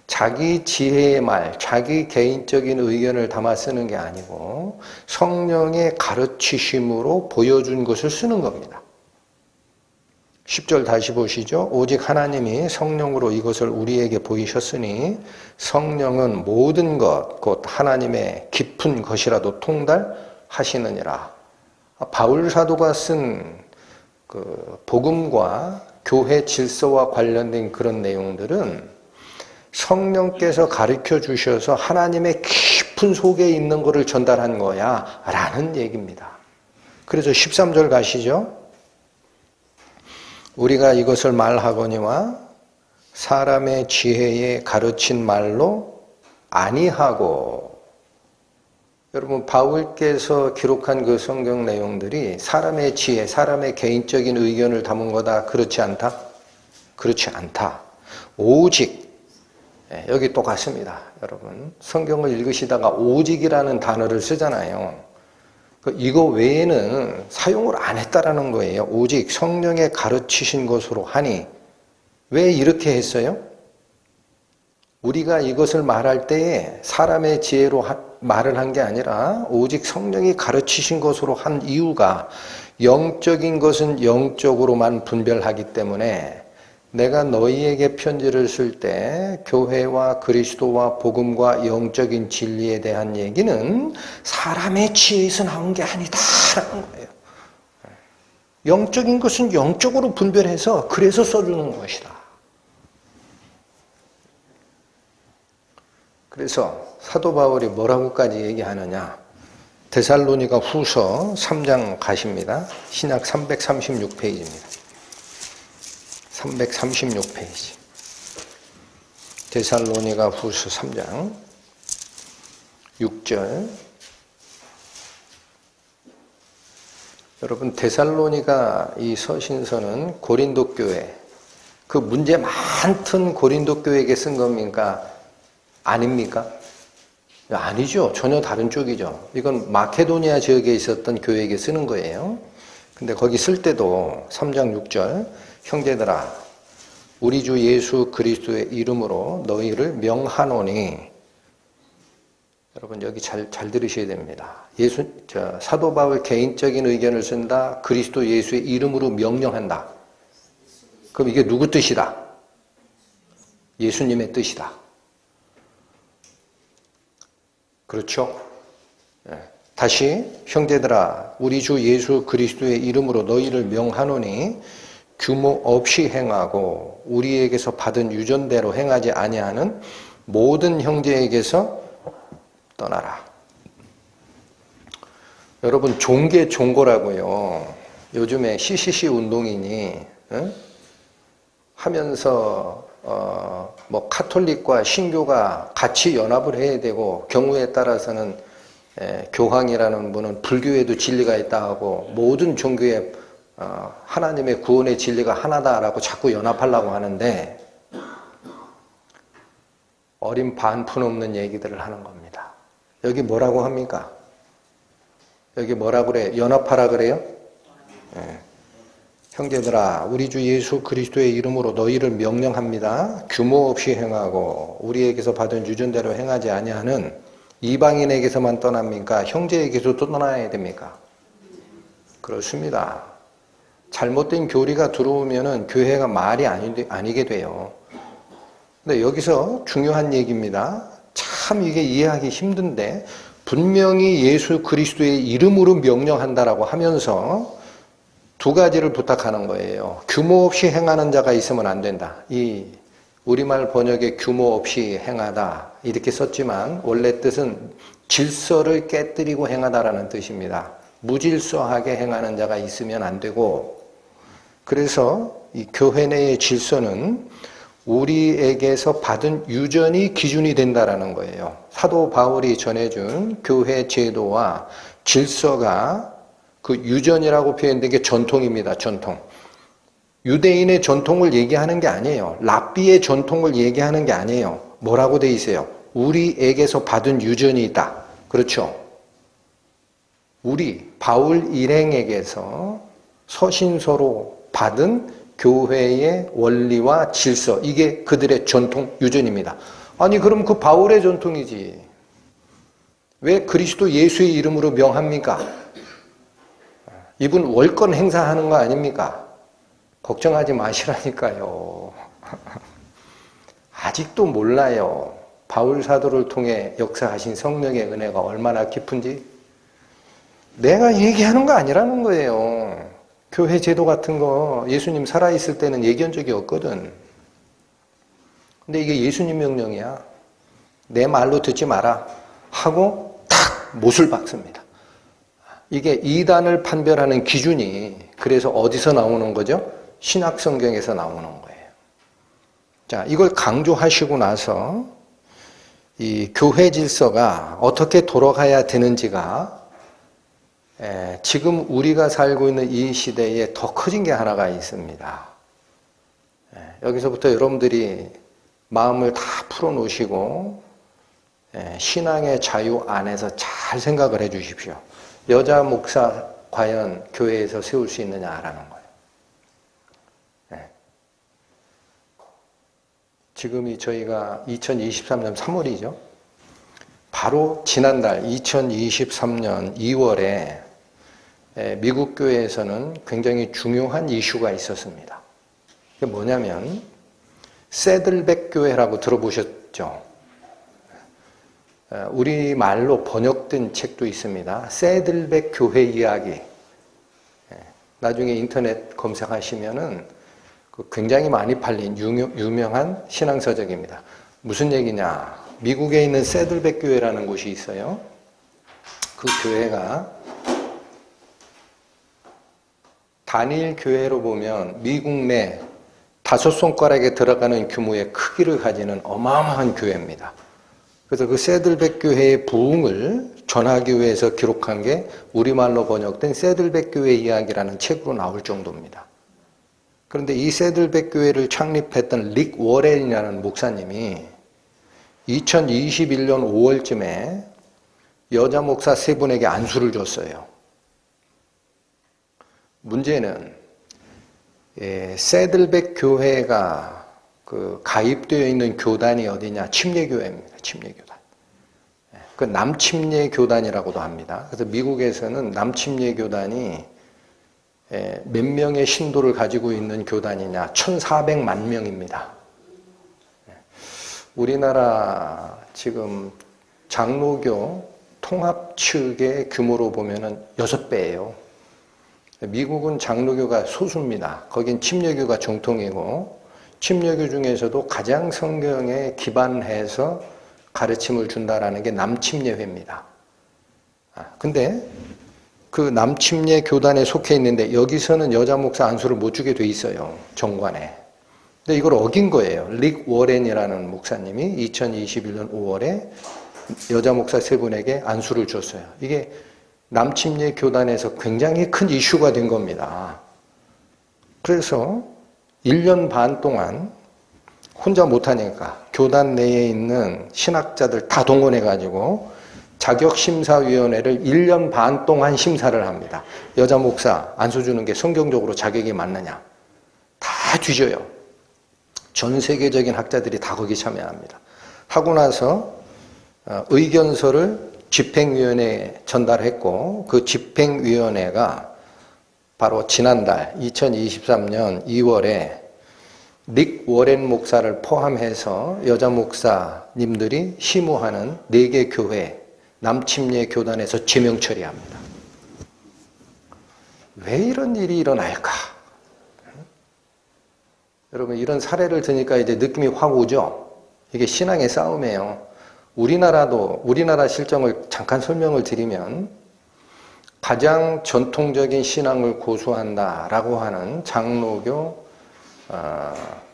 자기 지혜의 말, 자기 개인적인 의견을 담아 쓰는 게 아니고 성령의 가르치심으로 보여준 것을 쓰는 겁니다. 10절 다시 보시죠. 오직 하나님이 성령으로 이것을 우리에게 보이셨으니 성령은 모든 것, 곧 하나님의 깊은 것이라도 통달하시느니라. 바울 사도가 쓴 그 복음과 교회 질서와 관련된 그런 내용들은 성령께서 가르쳐 주셔서 하나님의 깊은 속에 있는 것을 전달한 거야 라는 얘기입니다. 그래서 13절 가시죠. 우리가 이것을 말하거니와 사람의 지혜에 가르친 말로 아니하고. 여러분, 바울께서 기록한 그 성경 내용들이 사람의 지혜, 사람의 개인적인 의견을 담은 거다. 그렇지 않다? 그렇지 않다. 오직, 여기 똑같습니다. 여러분, 성경을 읽으시다가 오직이라는 단어를 쓰잖아요. 이거 외에는 사용을 안 했다라는 거예요. 오직 성령의 가르치신 것으로 하니. 왜 이렇게 했어요? 우리가 이것을 말할 때에 사람의 지혜로 말을 한 게 아니라 오직 성령이 가르치신 것으로 한 이유가 영적인 것은 영적으로만 분별하기 때문에 내가 너희에게 편지를 쓸 때 교회와 그리스도와 복음과 영적인 진리에 대한 얘기는 사람의 지혜에서 나온 게 아니다라는 거예요. 영적인 것은 영적으로 분별해서 그래서 써주는 것이다. 그래서 사도 바울이 뭐라고까지 얘기하느냐. 데살로니가 후서 3장 가십니다. 신약 336페이지입니다. 336페이지. 데살로니가 후서 3장 6절. 여러분, 데살로니가 이 서신서는 고린도 교회, 그 문제 많던 고린도 교회에게 쓴 겁니까? 아닙니까? 아니죠. 전혀 다른 쪽이죠. 이건 마케도니아 지역에 있었던 교회에게 쓰는 거예요. 근데 거기 쓸 때도 3장 6절, 형제들아, 우리 주 예수 그리스도의 이름으로 너희를 명하노니. 여러분, 여기 잘 들으셔야 됩니다. 사도 바울 개인적인 의견을 쓴다. 그리스도 예수의 이름으로 명령한다. 그럼 이게 누구 뜻이다? 예수님의 뜻이다. 그렇죠? 다시, 형제들아, 우리 주 예수 그리스도의 이름으로 너희를 명하노니 규모 없이 행하고 우리에게서 받은 유전대로 행하지 아니하는 모든 형제에게서 떠나라. 여러분, 종교라고요. 요즘에 CCC 운동이니 하면서 뭐 카톨릭과 신교가 같이 연합을 해야 되고, 경우에 따라서는 교황이라는 분은 불교에도 진리가 있다 하고 모든 종교에 하나님의 구원의 진리가 하나다라고 자꾸 연합하려고 하는데, 어린 반푼 없는 얘기들을 하는 겁니다. 여기 뭐라고 합니까? 여기 뭐라 그래요? 연합하라 그래요? 네. 형제들아, 우리 주 예수 그리스도의 이름으로 너희를 명령합니다. 규모 없이 행하고 우리에게서 받은 유전대로 행하지 아니하는 이방인에게서만 떠납니까? 형제에게서도 떠나야 됩니까? 그렇습니다. 잘못된 교리가 들어오면은 교회가 말이 아니게 돼요. 근데 여기서 중요한 얘기입니다. 참 이게 이해하기 힘든데, 분명히 예수 그리스도의 이름으로 명령한다라고 하면서 두 가지를 부탁하는 거예요. 규모 없이 행하는 자가 있으면 안 된다. 이 우리말 번역에 규모 없이 행하다 이렇게 썼지만 원래 뜻은 질서를 깨뜨리고 행하다라는 뜻입니다. 무질서하게 행하는 자가 있으면 안 되고, 그래서 이 교회 내의 질서는 우리에게서 받은 유전이 기준이 된다라는 거예요. 사도 바울이 전해준 교회 제도와 질서가 그 유전이라고 표현된 게 전통입니다. 전통. 유대인의 전통을 얘기하는 게 아니에요. 랍비의 전통을 얘기하는 게 아니에요. 뭐라고 돼 있어요? 우리에게서 받은 유전이 있다. 그렇죠? 우리 바울 일행에게서 서신서로 받은 교회의 원리와 질서, 이게 그들의 전통 유전입니다. 아니 그럼 그 바울의 전통이지 왜 그리스도 예수의 이름으로 명합니까? 이분 월권 행사하는 거 아닙니까? 걱정하지 마시라니까요. 아직도 몰라요. 바울 사도를 통해 역사하신 성령의 은혜가 얼마나 깊은지. 내가 얘기하는 거 아니라는 거예요. 교회 제도 같은 거 예수님 살아있을 때는 얘기한 적이 없거든. 근데 이게 예수님 명령이야. 내 말로 듣지 마라 하고 탁 못을 박습니다. 이게 이단을 판별하는 기준이 그래서 어디서 나오는 거죠? 신약 성경에서 나오는 거예요. 자, 이걸 강조하시고 나서 이 교회 질서가 어떻게 돌아가야 되는지가 지금 우리가 살고 있는 이 시대에 더 커진 게 하나가 있습니다. 여기서부터 여러분들이 마음을 다 풀어놓으시고 신앙의 자유 안에서 잘 생각을 해 주십시오. 여자 목사 과연 교회에서 세울 수 있느냐라는 거예요. 네. 지금이 저희가 2023년 3월이죠. 바로 지난달 2023년 2월에 미국 교회에서는 굉장히 중요한 이슈가 있었습니다. 그게 뭐냐면 새들백 교회라고 들어보셨죠? 우리말로 번역된 책도 있습니다. 새들백 교회 이야기. 나중에 인터넷 검색하시면은 굉장히 많이 팔린 유명한 신앙서적입니다. 무슨 얘기냐? 미국에 있는 새들백 교회라는 곳이 있어요. 그 교회가 단일 교회로 보면 미국 내 5손가락에 들어가는 규모의 크기를 가지는 어마어마한 교회입니다. 그래서 그 새들백 교회의 부흥을 전하기 위해서 기록한 게 우리말로 번역된 새들백 교회 이야기라는 책으로 나올 정도입니다. 그런데 이 새들백 교회를 창립했던 릭 워렌이라는 목사님이 2021년 5월쯤에 여자 목사 3분에게 안수를 줬어요. 문제는 새들백 교회가 가입되어 있는 교단이 어디냐? 침례교회입니다. 침례교단. 그 남침례교단이라고도 합니다. 그래서 미국에서는 남침례교단이 몇 명의 신도를 가지고 있는 교단이냐? 1,400만 명입니다. 우리나라 지금 장로교 통합 측의 규모로 보면은 6배예요. 미국은 장로교가 소수입니다. 거긴 침례교가 정통이고 침례교 중에서도 가장 성경에 기반해서 가르침을 준다라는 게 남침례회입니다. 근데 그 남침례 교단에 속해 있는데 여기서는 여자 목사 안수를 못 주게 돼 있어요. 정관에. 근데 이걸 어긴 거예요. 릭 워렌이라는 목사님이 2021년 5월에 여자 목사 3분에게 안수를 줬어요. 이게 남침례 교단에서 굉장히 큰 이슈가 된 겁니다. 그래서 1년 반 동안 혼자 못하니까 교단 내에 있는 신학자들 다 동원해가지고 자격심사위원회를 1년 반 동안 심사를 합니다. 여자 목사 안수 주는 게 성경적으로 자격이 맞느냐. 다 뒤져요. 전 세계적인 학자들이 다 거기 참여합니다. 하고 나서 의견서를 집행위원회에 전달했고 그 집행위원회가 바로 지난달 2023년 2월에 릭 워렌 목사를 포함해서 여자 목사님들이 심우하는 4개 교회 남침례 교단에서 제명 처리합니다. 왜 이런 일이 일어날까? 여러분 이런 사례를 드니까 이제 느낌이 확 오죠? 이게 신앙의 싸움이에요. 우리나라 실정을 잠깐 설명을 드리면 가장 전통적인 신앙을 고수한다라고 하는 장로교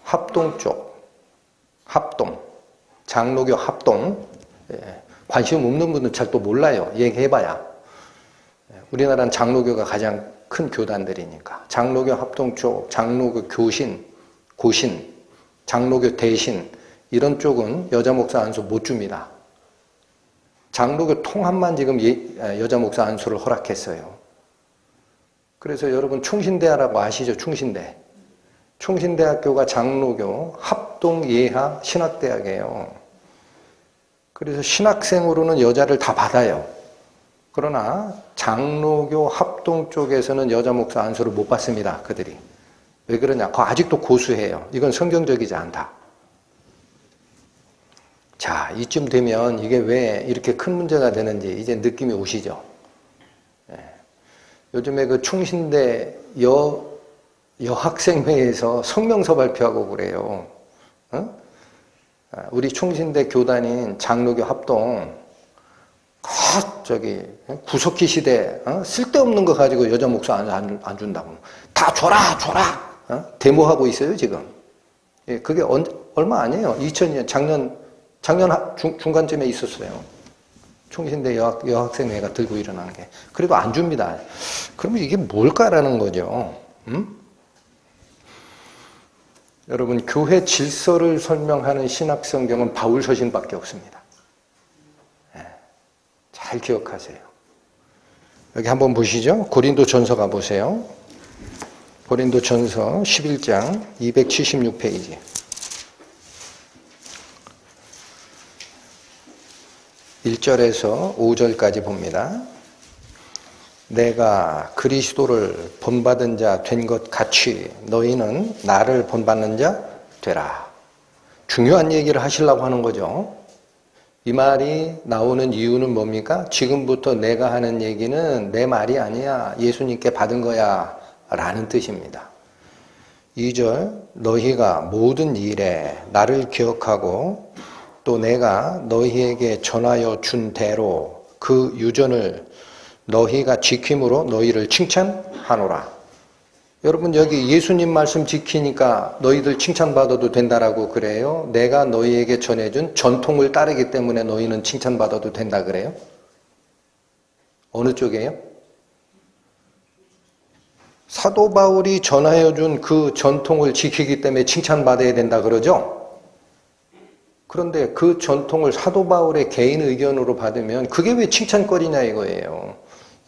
합동 쪽, 장로교 합동, 관심 없는 분은 잘 또 몰라요. 얘기해봐야. 우리나라는 장로교가 가장 큰 교단들이니까. 장로교 합동 쪽, 장로교 교신, 고신, 장로교 대신 이런 쪽은 여자 목사 안수 못 줍니다. 장로교 통합만 지금 여자 목사 안수를 허락했어요. 그래서 여러분 충신대라고 아시죠? 충신대. 충신대학교가 장로교 합동예하 신학대학이에요. 그래서 신학생으로는 여자를 다 받아요. 그러나 장로교 합동 쪽에서는 여자 목사 안수를 못 받습니다. 그들이. 왜 그러냐? 그거 아직도 고수해요. 이건 성경적이지 않다. 자, 이쯤 되면 이게 왜 이렇게 큰 문제가 되는지 이제 느낌이 오시죠? 요즘에 그 충신대 여학생회에서 성명서 발표하고 그래요. 우리 충신대 교단인 장로교 합동, 구석기 시대, 쓸데없는 거 가지고 여자 목사 안 준다고. 다 줘라! 데모하고 있어요, 지금. 그게 얼마 아니에요. 2000년, 작년 중간쯤에 있었어요. 충신대 여학생회가 들고 일어나는 게. 그래도 안 줍니다. 그러면 이게 뭘까라는 거죠. 여러분, 교회 질서를 설명하는 신학성경은 바울서신밖에 없습니다. 잘 기억하세요. 여기 한번 보시죠. 고린도전서 가보세요. 고린도전서 11장 276페이지. 1절에서 5절까지 봅니다. 내가 그리스도를 본받은 자 된 것 같이 너희는 나를 본받는 자 되라. 중요한 얘기를 하시려고 하는 거죠. 이 말이 나오는 이유는 뭡니까? 지금부터 내가 하는 얘기는 내 말이 아니야. 예수님께 받은 거야. 라는 뜻입니다. 2절 너희가 모든 일에 나를 기억하고 또 내가 너희에게 전하여 준 대로 그 유전을 너희가 지킴으로 너희를 칭찬하노라. 여러분 여기 예수님 말씀 지키니까 너희들 칭찬받아도 된다라고 그래요? 내가 너희에게 전해준 전통을 따르기 때문에 너희는 칭찬받아도 된다 그래요? 어느 쪽이에요? 사도 바울이 전하여준 그 전통을 지키기 때문에 칭찬받아야 된다 그러죠? 그런데 그 전통을 사도 바울의 개인 의견으로 받으면 그게 왜 칭찬거리냐 이거예요.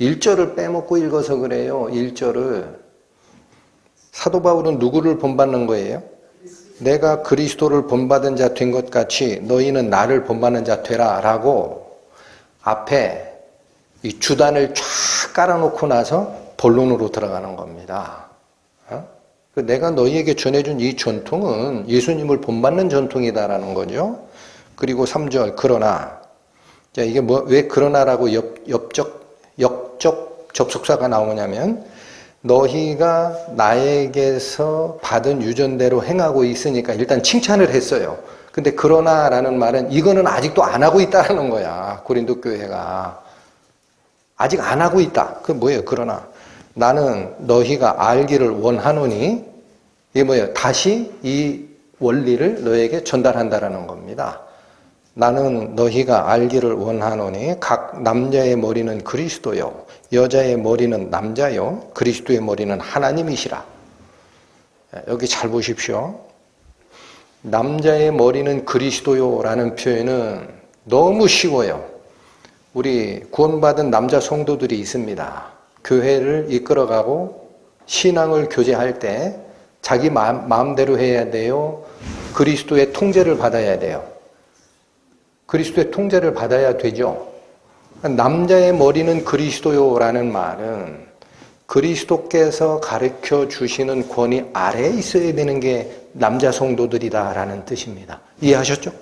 1절을 빼먹고 읽어서 그래요. 1절을. 사도 바울은 누구를 본받는 거예요? 내가 그리스도를 본받은 자 된 것 같이 너희는 나를 본받는 자 되라 라고 앞에 이 주단을 쫙 깔아놓고 나서 본론으로 들어가는 겁니다. 내가 너희에게 전해준 이 전통은 예수님을 본받는 전통이다라는 거죠. 그리고 3절 그러나 자 이게 왜 그러나라고 역적 접속사가 나오냐면 너희가 나에게서 받은 유전대로 행하고 있으니까 일단 칭찬을 했어요. 근데 그러나라는 말은 이거는 아직도 안 하고 있다는 거야. 고린도 교회가 아직 안 하고 있다. 그게 뭐예요? 그러나 나는 너희가 알기를 원하노니 이게 뭐예요? 다시 이 원리를 너에게 전달한다라는 겁니다. 나는 너희가 알기를 원하노니 각 남자의 머리는 그리스도요 여자의 머리는 남자요 그리스도의 머리는 하나님이시라. 여기 잘 보십시오. 남자의 머리는 그리스도요라는 표현은 너무 쉬워요. 우리 구원받은 남자 성도들이 있습니다. 교회를 이끌어가고 신앙을 교제할 때 자기 마음대로 해야 돼요? 그리스도의 통제를 받아야 돼요? 그리스도의 통제를 받아야 되죠. 남자의 머리는 그리스도요라는 말은 그리스도께서 가르쳐 주시는 권위 아래에 있어야 되는 게 남자 성도들이다라는 뜻입니다. 이해하셨죠?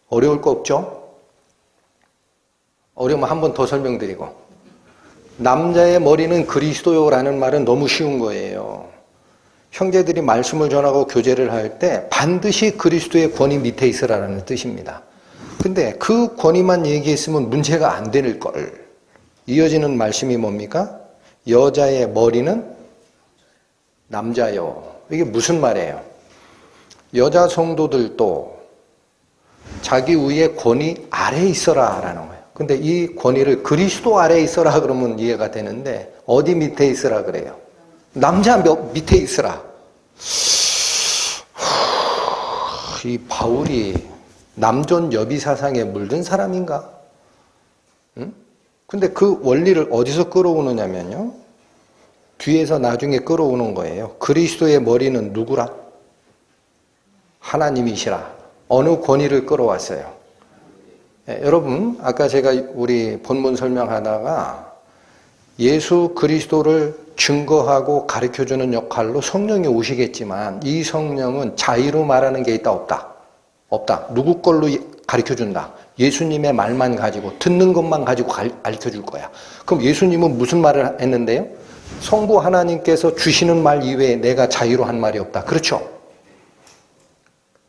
어려울 거 없죠? 어려우면 한 번 더 설명드리고 남자의 머리는 그리스도요라는 말은 너무 쉬운 거예요. 형제들이 말씀을 전하고 교제를 할 때 반드시 그리스도의 권위 밑에 있으라는 뜻입니다. 근데 그 권위만 얘기했으면 문제가 안 될 걸. 이어지는 말씀이 뭡니까? 여자의 머리는 남자요. 이게 무슨 말이에요? 여자 성도들도 자기 위에 권위 아래에 있어라 라는 거예요. 근데 이 권위를 그리스도 아래에 있어라 그러면 이해가 되는데 어디 밑에 있으라 그래요? 남자 밑에 있으라. 이 바울이 남존 여비 사상에 물든 사람인가? 응? 근데 그 원리를 어디서 끌어오느냐면요. 뒤에서 나중에 끌어오는 거예요. 그리스도의 머리는 누구라? 하나님이시라. 어느 권위를 끌어왔어요? 여러분 아까 제가 우리 본문 설명하다가 예수 그리스도를 증거하고 가르쳐주는 역할로 성령이 오시겠지만 이 성령은 자의로 말하는 게 있다 없다? 없다. 누구 걸로 가르쳐준다? 예수님의 말만 가지고 듣는 것만 가지고 가르쳐줄 거야. 그럼 예수님은 무슨 말을 했는데요? 성부 하나님께서 주시는 말 이외에 내가 자의로 한 말이 없다. 그렇죠?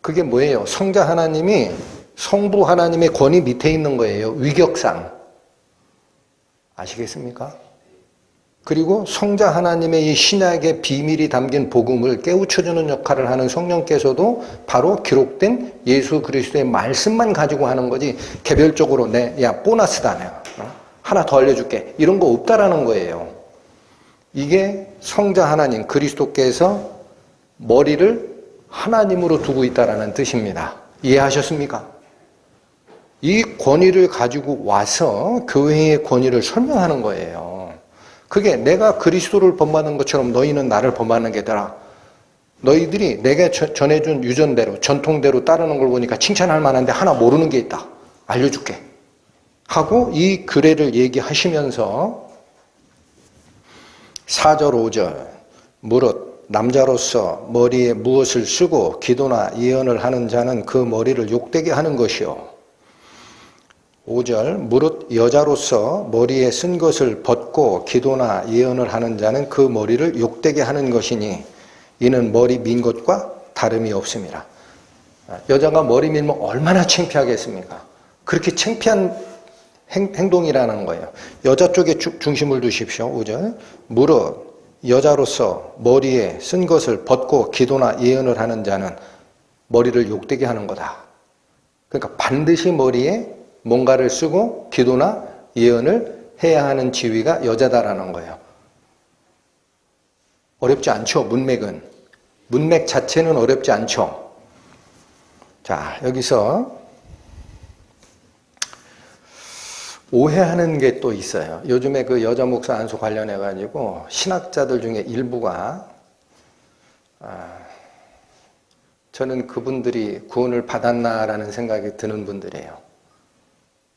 그게 뭐예요? 성자 하나님이 성부 하나님의 권위 밑에 있는 거예요. 위격상. 아시겠습니까? 그리고 성자 하나님의 이 신약의 비밀이 담긴 복음을 깨우쳐주는 역할을 하는 성령께서도 바로 기록된 예수 그리스도의 말씀만 가지고 하는 거지 개별적으로 야 보너스다 내가 하나 더 알려줄게 이런 거 없다라는 거예요. 이게 성자 하나님 그리스도께서 머리를 하나님으로 두고 있다라는 뜻입니다. 이해하셨습니까? 이 권위를 가지고 와서 교회의 권위를 설명하는 거예요. 그게 내가 그리스도를 본받는 것처럼 너희는 나를 본받는 게더라. 너희들이 내가 전해준 유전대로 전통대로 따르는 걸 보니까 칭찬할 만한데 하나 모르는 게 있다. 알려줄게. 하고 이 규례를 얘기하시면서 4절 5절 무릇 남자로서 머리에 무엇을 쓰고 기도나 예언을 하는 자는 그 머리를 욕되게 하는 것이요. 5절 무릇 여자로서 머리에 쓴 것을 벗고 기도나 예언을 하는 자는 그 머리를 욕되게 하는 것이니 이는 머리 민 것과 다름이 없습니다. 여자가 머리 밀면 얼마나 창피하겠습니까? 그렇게 창피한 행동이라는 거예요. 여자 쪽에 중심을 두십시오. 5절 무릇 여자로서 머리에 쓴 것을 벗고 기도나 예언을 하는 자는 머리를 욕되게 하는 거다. 그러니까 반드시 머리에 뭔가를 쓰고 기도나 예언을 해야 하는 지위가 여자다라는 거예요. 어렵지 않죠? 문맥은. 문맥 자체는 어렵지 않죠? 자, 여기서 오해하는 게 또 있어요. 요즘에 그 여자 목사 안수 관련해 가지고 신학자들 중에 일부가 저는 그분들이 구원을 받았나라는 생각이 드는 분들이에요.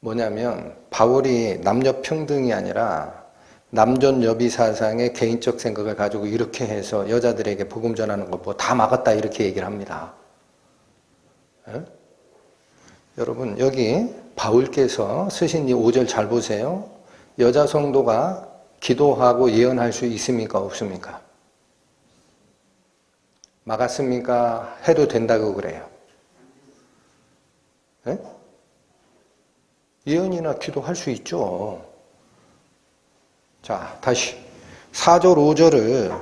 뭐냐면 바울이 남녀 평등이 아니라 남존여비 사상의 개인적 생각을 가지고 이렇게 해서 여자들에게 복음 전하는 거 뭐 다 막았다 이렇게 얘기를 합니다. 에? 여러분 여기 바울께서 쓰신 이 5절 잘 보세요. 여자 성도가 기도하고 예언할 수 있습니까? 없습니까? 막았습니까? 해도 된다고 그래요. 에? 예언이나 기도할 수 있죠. 자, 다시 4절 5절을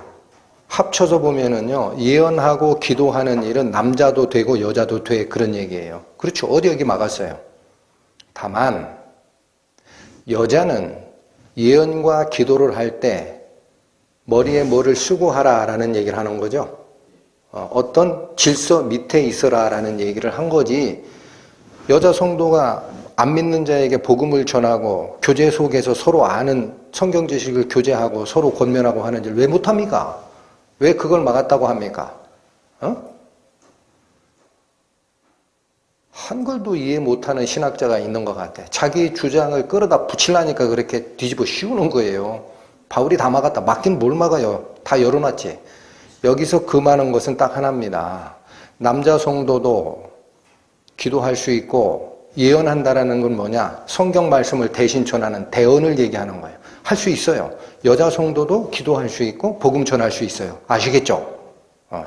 합쳐서 보면은요, 예언하고 기도하는 일은 남자도 되고 여자도 돼 그런 얘기예요. 그렇죠. 어디 여기 막았어요. 다만 여자는 예언과 기도를 할 때 머리에 뭐를 쓰고 하라라는 얘기를 하는 거죠. 어떤 질서 밑에 있어라라는 얘기를 한 거지. 여자 성도가 안 믿는 자에게 복음을 전하고 교제 속에서 서로 아는 성경 지식을 교제하고 서로 권면하고 하는 일 왜 못합니까? 왜 그걸 막았다고 합니까? 한글도 이해 못하는 신학자가 있는 것 같아. 자기 주장을 끌어다 붙이려니까 그렇게 뒤집어 씌우는 거예요. 바울이 다 막았다. 막긴 뭘 막아요. 다 열어놨지. 여기서 금하는 것은 딱 하나입니다. 남자 성도도 기도할 수 있고 예언한다라는 건 뭐냐? 성경 말씀을 대신 전하는 대언을 얘기하는 거예요. 할 수 있어요. 여자 성도도 기도할 수 있고 복음 전할 수 있어요. 아시겠죠?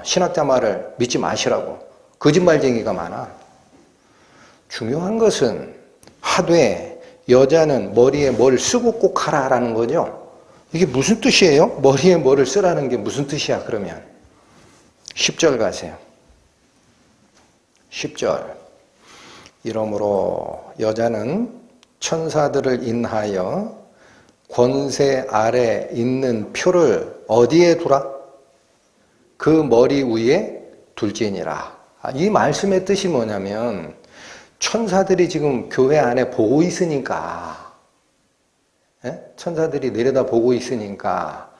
신학자 말을 믿지 마시라고. 거짓말쟁이가 많아. 중요한 것은 하되 여자는 머리에 뭘 쓰고 꼭 하라라는 거죠. 이게 무슨 뜻이에요? 머리에 뭐를 쓰라는 게 무슨 뜻이야 그러면? 10절 가세요. 10절 이러므로 여자는 천사들을 인하여 권세 아래 있는 표를 어디에 두라? 그 머리 위에 둘지니라. 이 말씀의 뜻이 뭐냐면 천사들이 지금 교회 안에 보고 있으니까 천사들이 내려다 보고 있으니까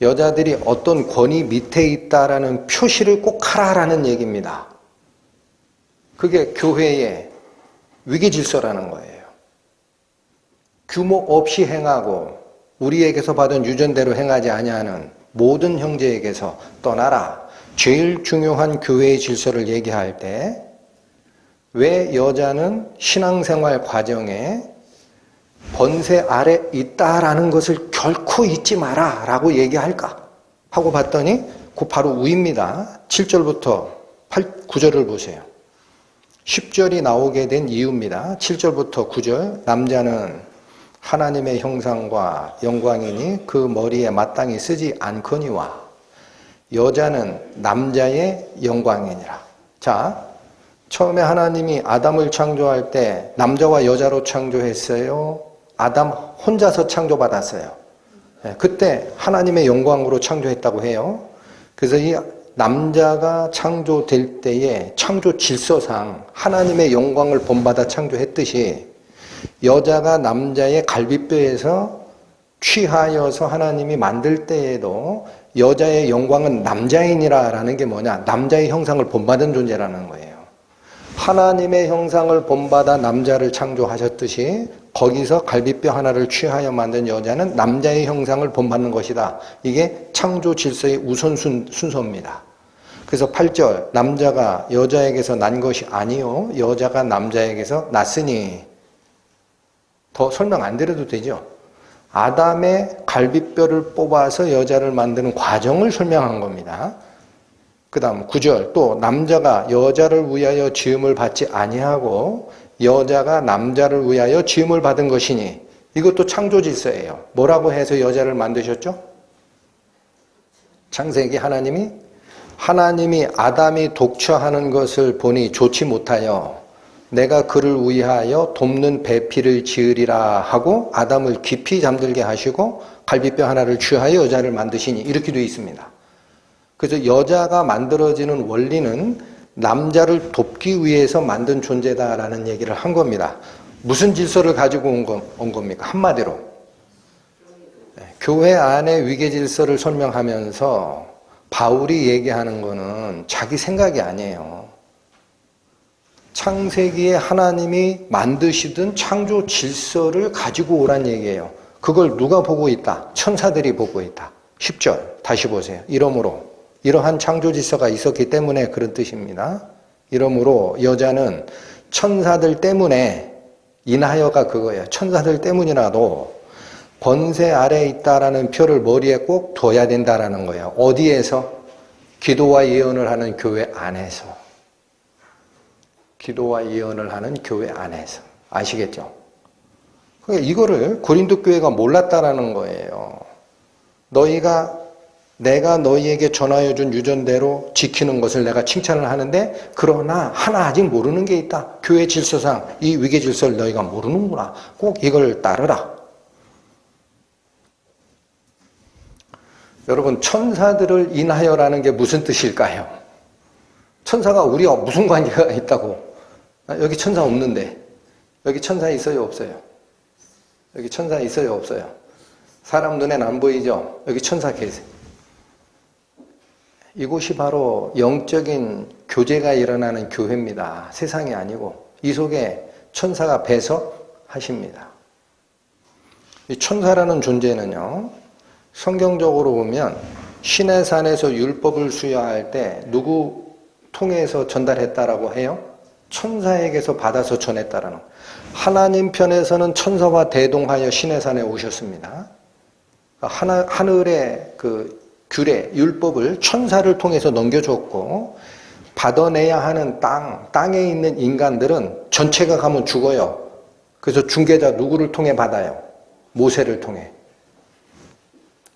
여자들이 어떤 권위 밑에 있다라는 표시를 꼭 하라라는 얘기입니다. 그게 교회의 위계질서라는 거예요. 규모 없이 행하고 우리에게서 받은 유전대로 행하지 아니하는 모든 형제에게서 떠나라. 제일 중요한 교회의 질서를 얘기할 때 왜 여자는 신앙생활 과정에 권세 아래 있다라는 것을 결코 잊지 마라 라고 얘기할까 하고 봤더니 그 바로 위입니다. 7절부터 9절을 보세요. 10절이 나오게 된 이유입니다. 7절부터 9절 남자는 하나님의 형상과 영광이니 그 머리에 마땅히 쓰지 않거니와 여자는 남자의 영광이니라. 자, 처음에 하나님이 아담을 창조할 때 남자와 여자로 창조했어요? 아담 혼자서 창조받았어요. 그때 하나님의 영광으로 창조했다고 해요. 그래서 이 남자가 창조될 때의 창조 질서상 하나님의 영광을 본받아 창조했듯이 여자가 남자의 갈비뼈에서 취하여서 하나님이 만들 때에도 여자의 영광은 남자인이라는 게 뭐냐? 남자의 형상을 본받은 존재라는 거예요. 하나님의 형상을 본받아 남자를 창조하셨듯이 거기서 갈비뼈 하나를 취하여 만든 여자는 남자의 형상을 본받는 것이다. 이게 창조 질서의 우선 순서입니다. 그래서 8절 남자가 여자에게서 난 것이 아니요 여자가 남자에게서 났으니 더 설명 안 드려도 되죠. 아담의 갈비뼈를 뽑아서 여자를 만드는 과정을 설명한 겁니다. 그 다음 9절 또 남자가 여자를 위하여 지음을 받지 아니하고 여자가 남자를 위하여 지음을 받은 것이니 이것도 창조 질서예요. 뭐라고 해서 여자를 만드셨죠? 창세기 하나님이 아담이 독처하는 것을 보니 좋지 못하여 내가 그를 위하여 돕는 배필을 지으리라 하고 아담을 깊이 잠들게 하시고 갈비뼈 하나를 취하여 여자를 만드시니 이렇게 되어 있습니다. 그래서 여자가 만들어지는 원리는 남자를 돕기 위해서 만든 존재다라는 얘기를 한 겁니다. 무슨 질서를 가지고 온 겁니까? 한마디로 교회 안의 위계 질서를 설명하면서 바울이 얘기하는 거는 자기 생각이 아니에요. 창세기에 하나님이 만드시던 창조 질서를 가지고 오란 얘기예요. 그걸 누가 보고 있다? 천사들이 보고 있다. 10절 다시 보세요. 이러므로 이러한 창조 질서가 있었기 때문에 그런 뜻입니다. 이러므로 여자는 천사들 때문에 인하여가 그거예요. 천사들 때문이라도 권세 아래에 있다라는 표를 머리에 꼭 둬야 된다라는 거예요. 어디에서? 기도와 예언을 하는 교회 안에서. 기도와 예언을 하는 교회 안에서. 아시겠죠? 그러니까 이거를 고린도 교회가 몰랐다라는 거예요. 내가 너희에게 전하여 준 유전대로 지키는 것을 내가 칭찬을 하는데 그러나 하나 아직 모르는 게 있다. 교회 질서상 이 위계 질서를 너희가 모르는구나. 꼭 이걸 따르라. 여러분 천사들을 인하여라는 게 무슨 뜻일까요? 천사가 우리와 무슨 관계가 있다고? 여기 천사 없는데 여기 천사 있어요 없어요? 여기 천사 있어요 없어요? 사람 눈엔 안 보이죠? 여기 천사 계세요. 이곳이 바로 영적인 교제가 일어나는 교회입니다. 세상이 아니고 이 속에 천사가 배석하십니다. 이 천사라는 존재는요. 성경적으로 보면 시내산에서 율법을 수여할 때 누구 통해서 전달했다라고 해요? 천사에게서 받아서 전했다라는 거예요. 하나님 편에서는 천사와 대동하여 시내산에 오셨습니다. 하늘의 그 규례, 율법을 천사를 통해서 넘겨줬고 받아내야 하는 땅에 있는 인간들은 전체가 가면 죽어요. 그래서 중개자 누구를 통해 받아요? 모세를 통해.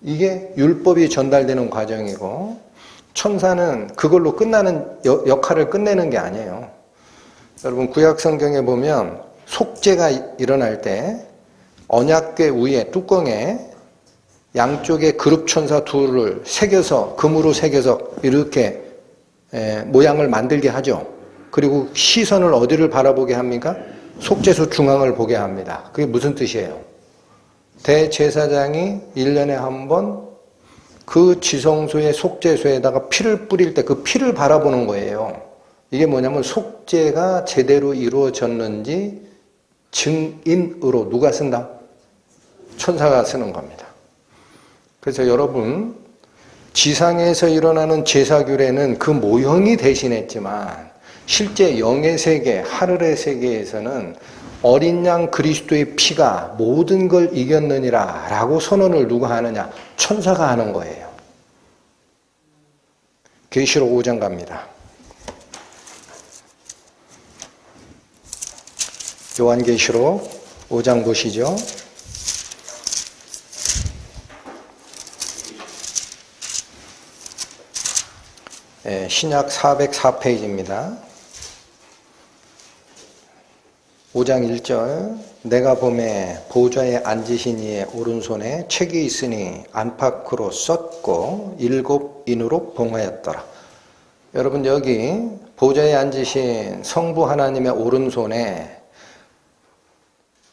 이게 율법이 전달되는 과정이고 천사는 그걸로 끝나는 역할을 끝내는 게 아니에요. 여러분 구약 성경에 보면 속죄가 일어날 때 언약궤 위에 뚜껑에 양쪽에 그룹 천사 둘을 새겨서 금으로 새겨서 이렇게 모양을 만들게 하죠. 그리고 시선을 어디를 바라보게 합니까? 속죄소 중앙을 보게 합니다. 그게 무슨 뜻이에요? 대제사장이 1년에 한 번 그 지성소의 속죄소에다가 피를 뿌릴 때 그 피를 바라보는 거예요. 이게 뭐냐면 속죄가 제대로 이루어졌는지 증인으로 누가 쓴다? 천사가 쓰는 겁니다. 그래서 여러분 지상에서 일어나는 제사규례는 그 모형이 대신했지만 실제 영의 세계, 하늘의 세계에서는 어린 양 그리스도의 피가 모든 걸 이겼느니라 라고 선언을 누가 하느냐? 천사가 하는 거예요. 계시록 5장 갑니다. 요한계시록 5장 보시죠. 신약 404페이지입니다. 5장 1절 내가 보매 보좌에 앉으신 이의 오른손에 책이 있으니 안팎으로 썼고 7인으로 봉하였더라. 여러분 여기 보좌에 앉으신 성부 하나님의 오른손에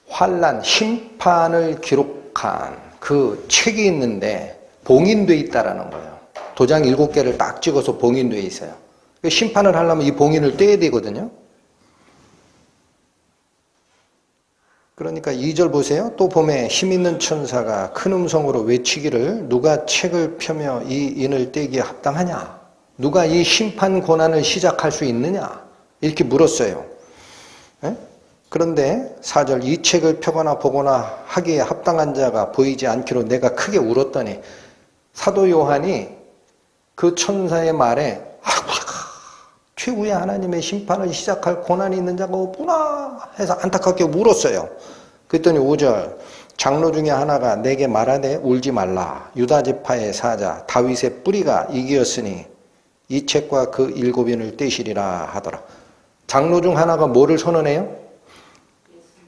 환난, 심판을 기록한 그 그 책이 있는데 봉인돼 있다라는 거예요. 도장 7개를 딱 찍어서 봉인돼 있어요. 심판을 하려면 이 봉인을 떼야 되거든요. 그러니까 2절 보세요. 또 봄에 힘있는 천사가 큰 음성으로 외치기를 누가 책을 펴며 이 인을 떼기에 합당하냐? 누가 이 심판 고난을 시작할 수 있느냐? 이렇게 물었어요. 에? 그런데 4절 이 책을 펴거나 보거나 하기에 합당한 자가 보이지 않기로 내가 크게 울었더니 사도 요한이 그 천사의 말에 최후의 하나님의 심판을 시작할 고난이 있는 자가 없구나 해서 안타깝게 울었어요. 그랬더니 5절 장로 중에 하나가 내게 말하되 울지 말라. 유다 지파의 사자 다윗의 뿌리가 이기었으니 이 책과 그 7인을 떼시리라 하더라. 장로 중 하나가 뭐를 선언해요?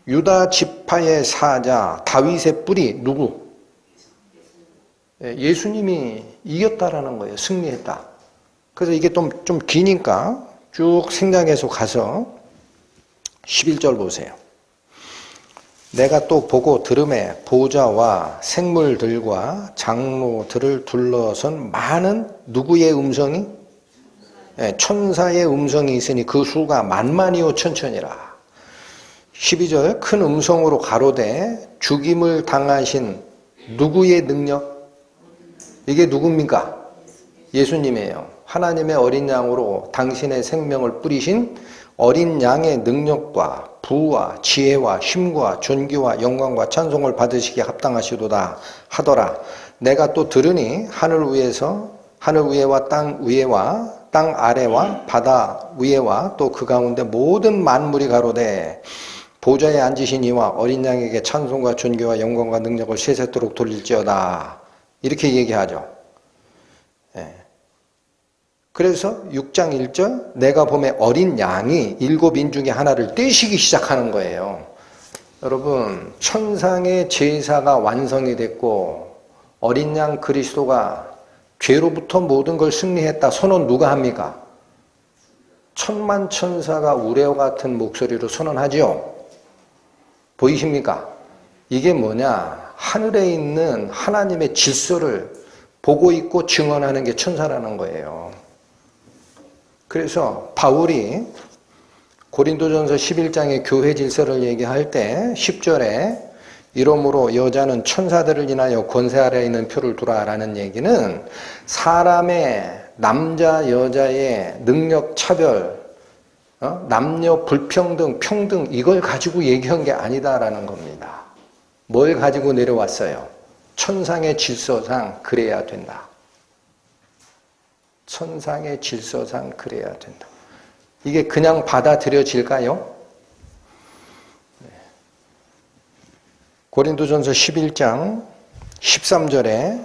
유다 지파의 사자 다윗의 뿌리 누구? 예수님이 이겼다라는 거예요. 승리했다. 그래서 이게 좀 기니까 쭉 생각해서 가서 11절 보세요. 내가 또 보고 들음에 보좌와 생물들과 장로들을 둘러선 많은 누구의 음성이? 천사의 음성이 있으니 그 수가 만만이요 천천이라. 12절 큰 음성으로 가로되 죽임을 당하신 누구의 능력? 이게 누굽니까? 예수님이에요. 하나님의 어린 양으로 당신의 생명을 뿌리신 어린 양의 능력과 부와 지혜와 힘과 존귀와 영광과 찬송을 받으시기에 합당하시도다 하더라. 내가 또 들으니 하늘 위에와 땅 아래와 바다 위에와 또 그 가운데 모든 만물이 가로되 보좌에 앉으신 이와 어린 양에게 찬송과 존귀와 영광과 능력을 세세토록 돌릴지어다. 이렇게 얘기하죠. 그래서 6장 1절 내가 보매 어린 양이 7인 중에 하나를 떼시기 시작하는 거예요. 여러분 천상의 제사가 완성이 됐고 어린 양 그리스도가 죄로부터 모든 걸 승리했다. 선언 누가 합니까? 천만 천사가 우레와 같은 목소리로 선언하죠. 보이십니까? 이게 뭐냐? 하늘에 있는 하나님의 질서를 보고 있고 증언하는 게 천사라는 거예요. 그래서 바울이 고린도전서 11장의 교회 질서를 얘기할 때 10절에 이러므로 여자는 천사들을 인하여 권세 아래에 있는 표를 두라라는 얘기는 사람의 남자 여자의 능력 차별, 남녀 불평등, 평등 이걸 가지고 얘기한 게 아니다라는 겁니다. 뭘 가지고 내려왔어요? 천상의 질서상 그래야 된다. 천상의 질서상 그래야 된다. 이게 그냥 받아들여질까요? 고린도전서 11장 13절에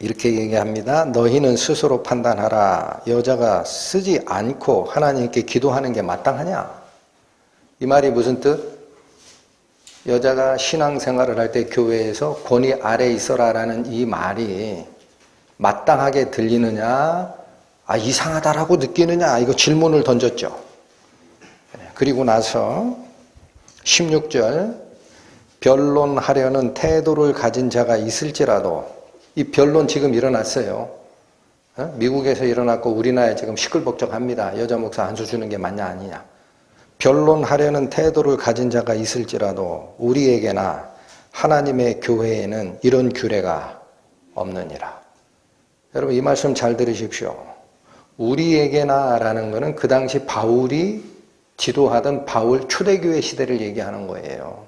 이렇게 얘기합니다. 너희는 스스로 판단하라. 여자가 쓰지 않고 하나님께 기도하는 게 마땅하냐? 이 말이 무슨 뜻? 여자가 신앙생활을 할 때 교회에서 권위 아래 있어라라는 이 말이 마땅하게 들리느냐, 이상하다라고 느끼느냐, 이거 질문을 던졌죠. 그리고 나서 16절, 변론하려는 태도를 가진 자가 있을지라도, 이 변론 지금 일어났어요. 미국에서 일어났고 우리나라에 지금 시끌벅적합니다. 여자 목사 안수 주는 게 맞냐 아니냐. 변론하려는 태도를 가진 자가 있을지라도 우리에게나 하나님의 교회에는 이런 규례가 없느니라. 여러분 이 말씀 잘 들으십시오. 우리에게나 라는 것은 그 당시 바울이 지도하던 바울 초대교회 시대를 얘기하는 거예요.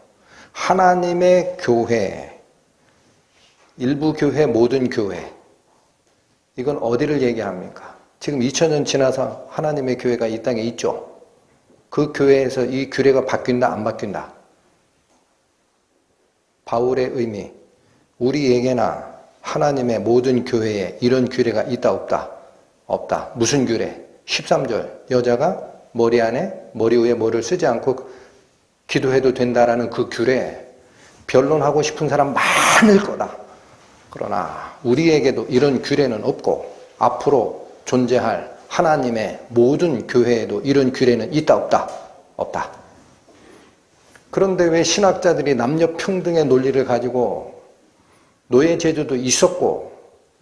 하나님의 교회, 일부 교회, 모든 교회. 이건 어디를 얘기합니까? 지금 2000년 지나서 하나님의 교회가 이 땅에 있죠. 그 교회에서 이 규례가 바뀐다 안 바뀐다? 바울의 의미, 우리에게나 하나님의 모든 교회에 이런 규례가 있다 없다? 없다. 무슨 규례? 13절 여자가 머리 위에 뭐를 쓰지 않고 기도해도 된다라는 그 규례, 변론하고 싶은 사람 많을 거다. 그러나 우리에게도 이런 규례는 없고 앞으로 존재할 하나님의 모든 교회에도 이런 규례는 있다 없다? 없다. 그런데 왜 신학자들이 남녀 평등의 논리를 가지고 노예 제도도 있었고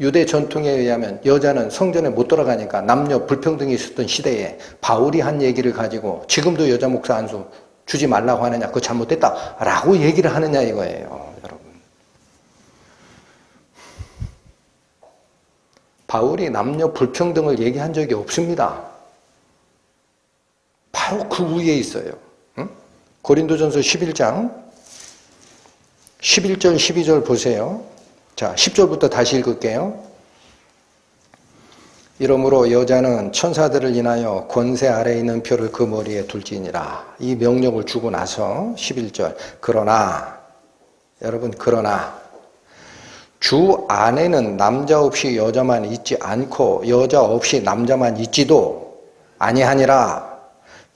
유대 전통에 의하면 여자는 성전에 못 들어가니까 남녀 불평등이 있었던 시대에 바울이 한 얘기를 가지고 지금도 여자 목사 안수 주지 말라고 하느냐, 그거 잘못됐다라고 얘기를 하느냐 이거예요, 여러분. 바울이 남녀 불평등을 얘기한 적이 없습니다. 바로 그 위에 있어요. 응? 고린도전서 11장 11절 12절 보세요. 자, 10절부터 다시 읽을게요. 이러므로 여자는 천사들을 인하여 권세 아래에 있는 표를 그 머리에 둘지니라. 이 명령을 주고 나서 11절 그러나 여러분 그러나 주 안에는 남자 없이 여자만 있지 않고 여자 없이 남자만 있지도 아니하니라.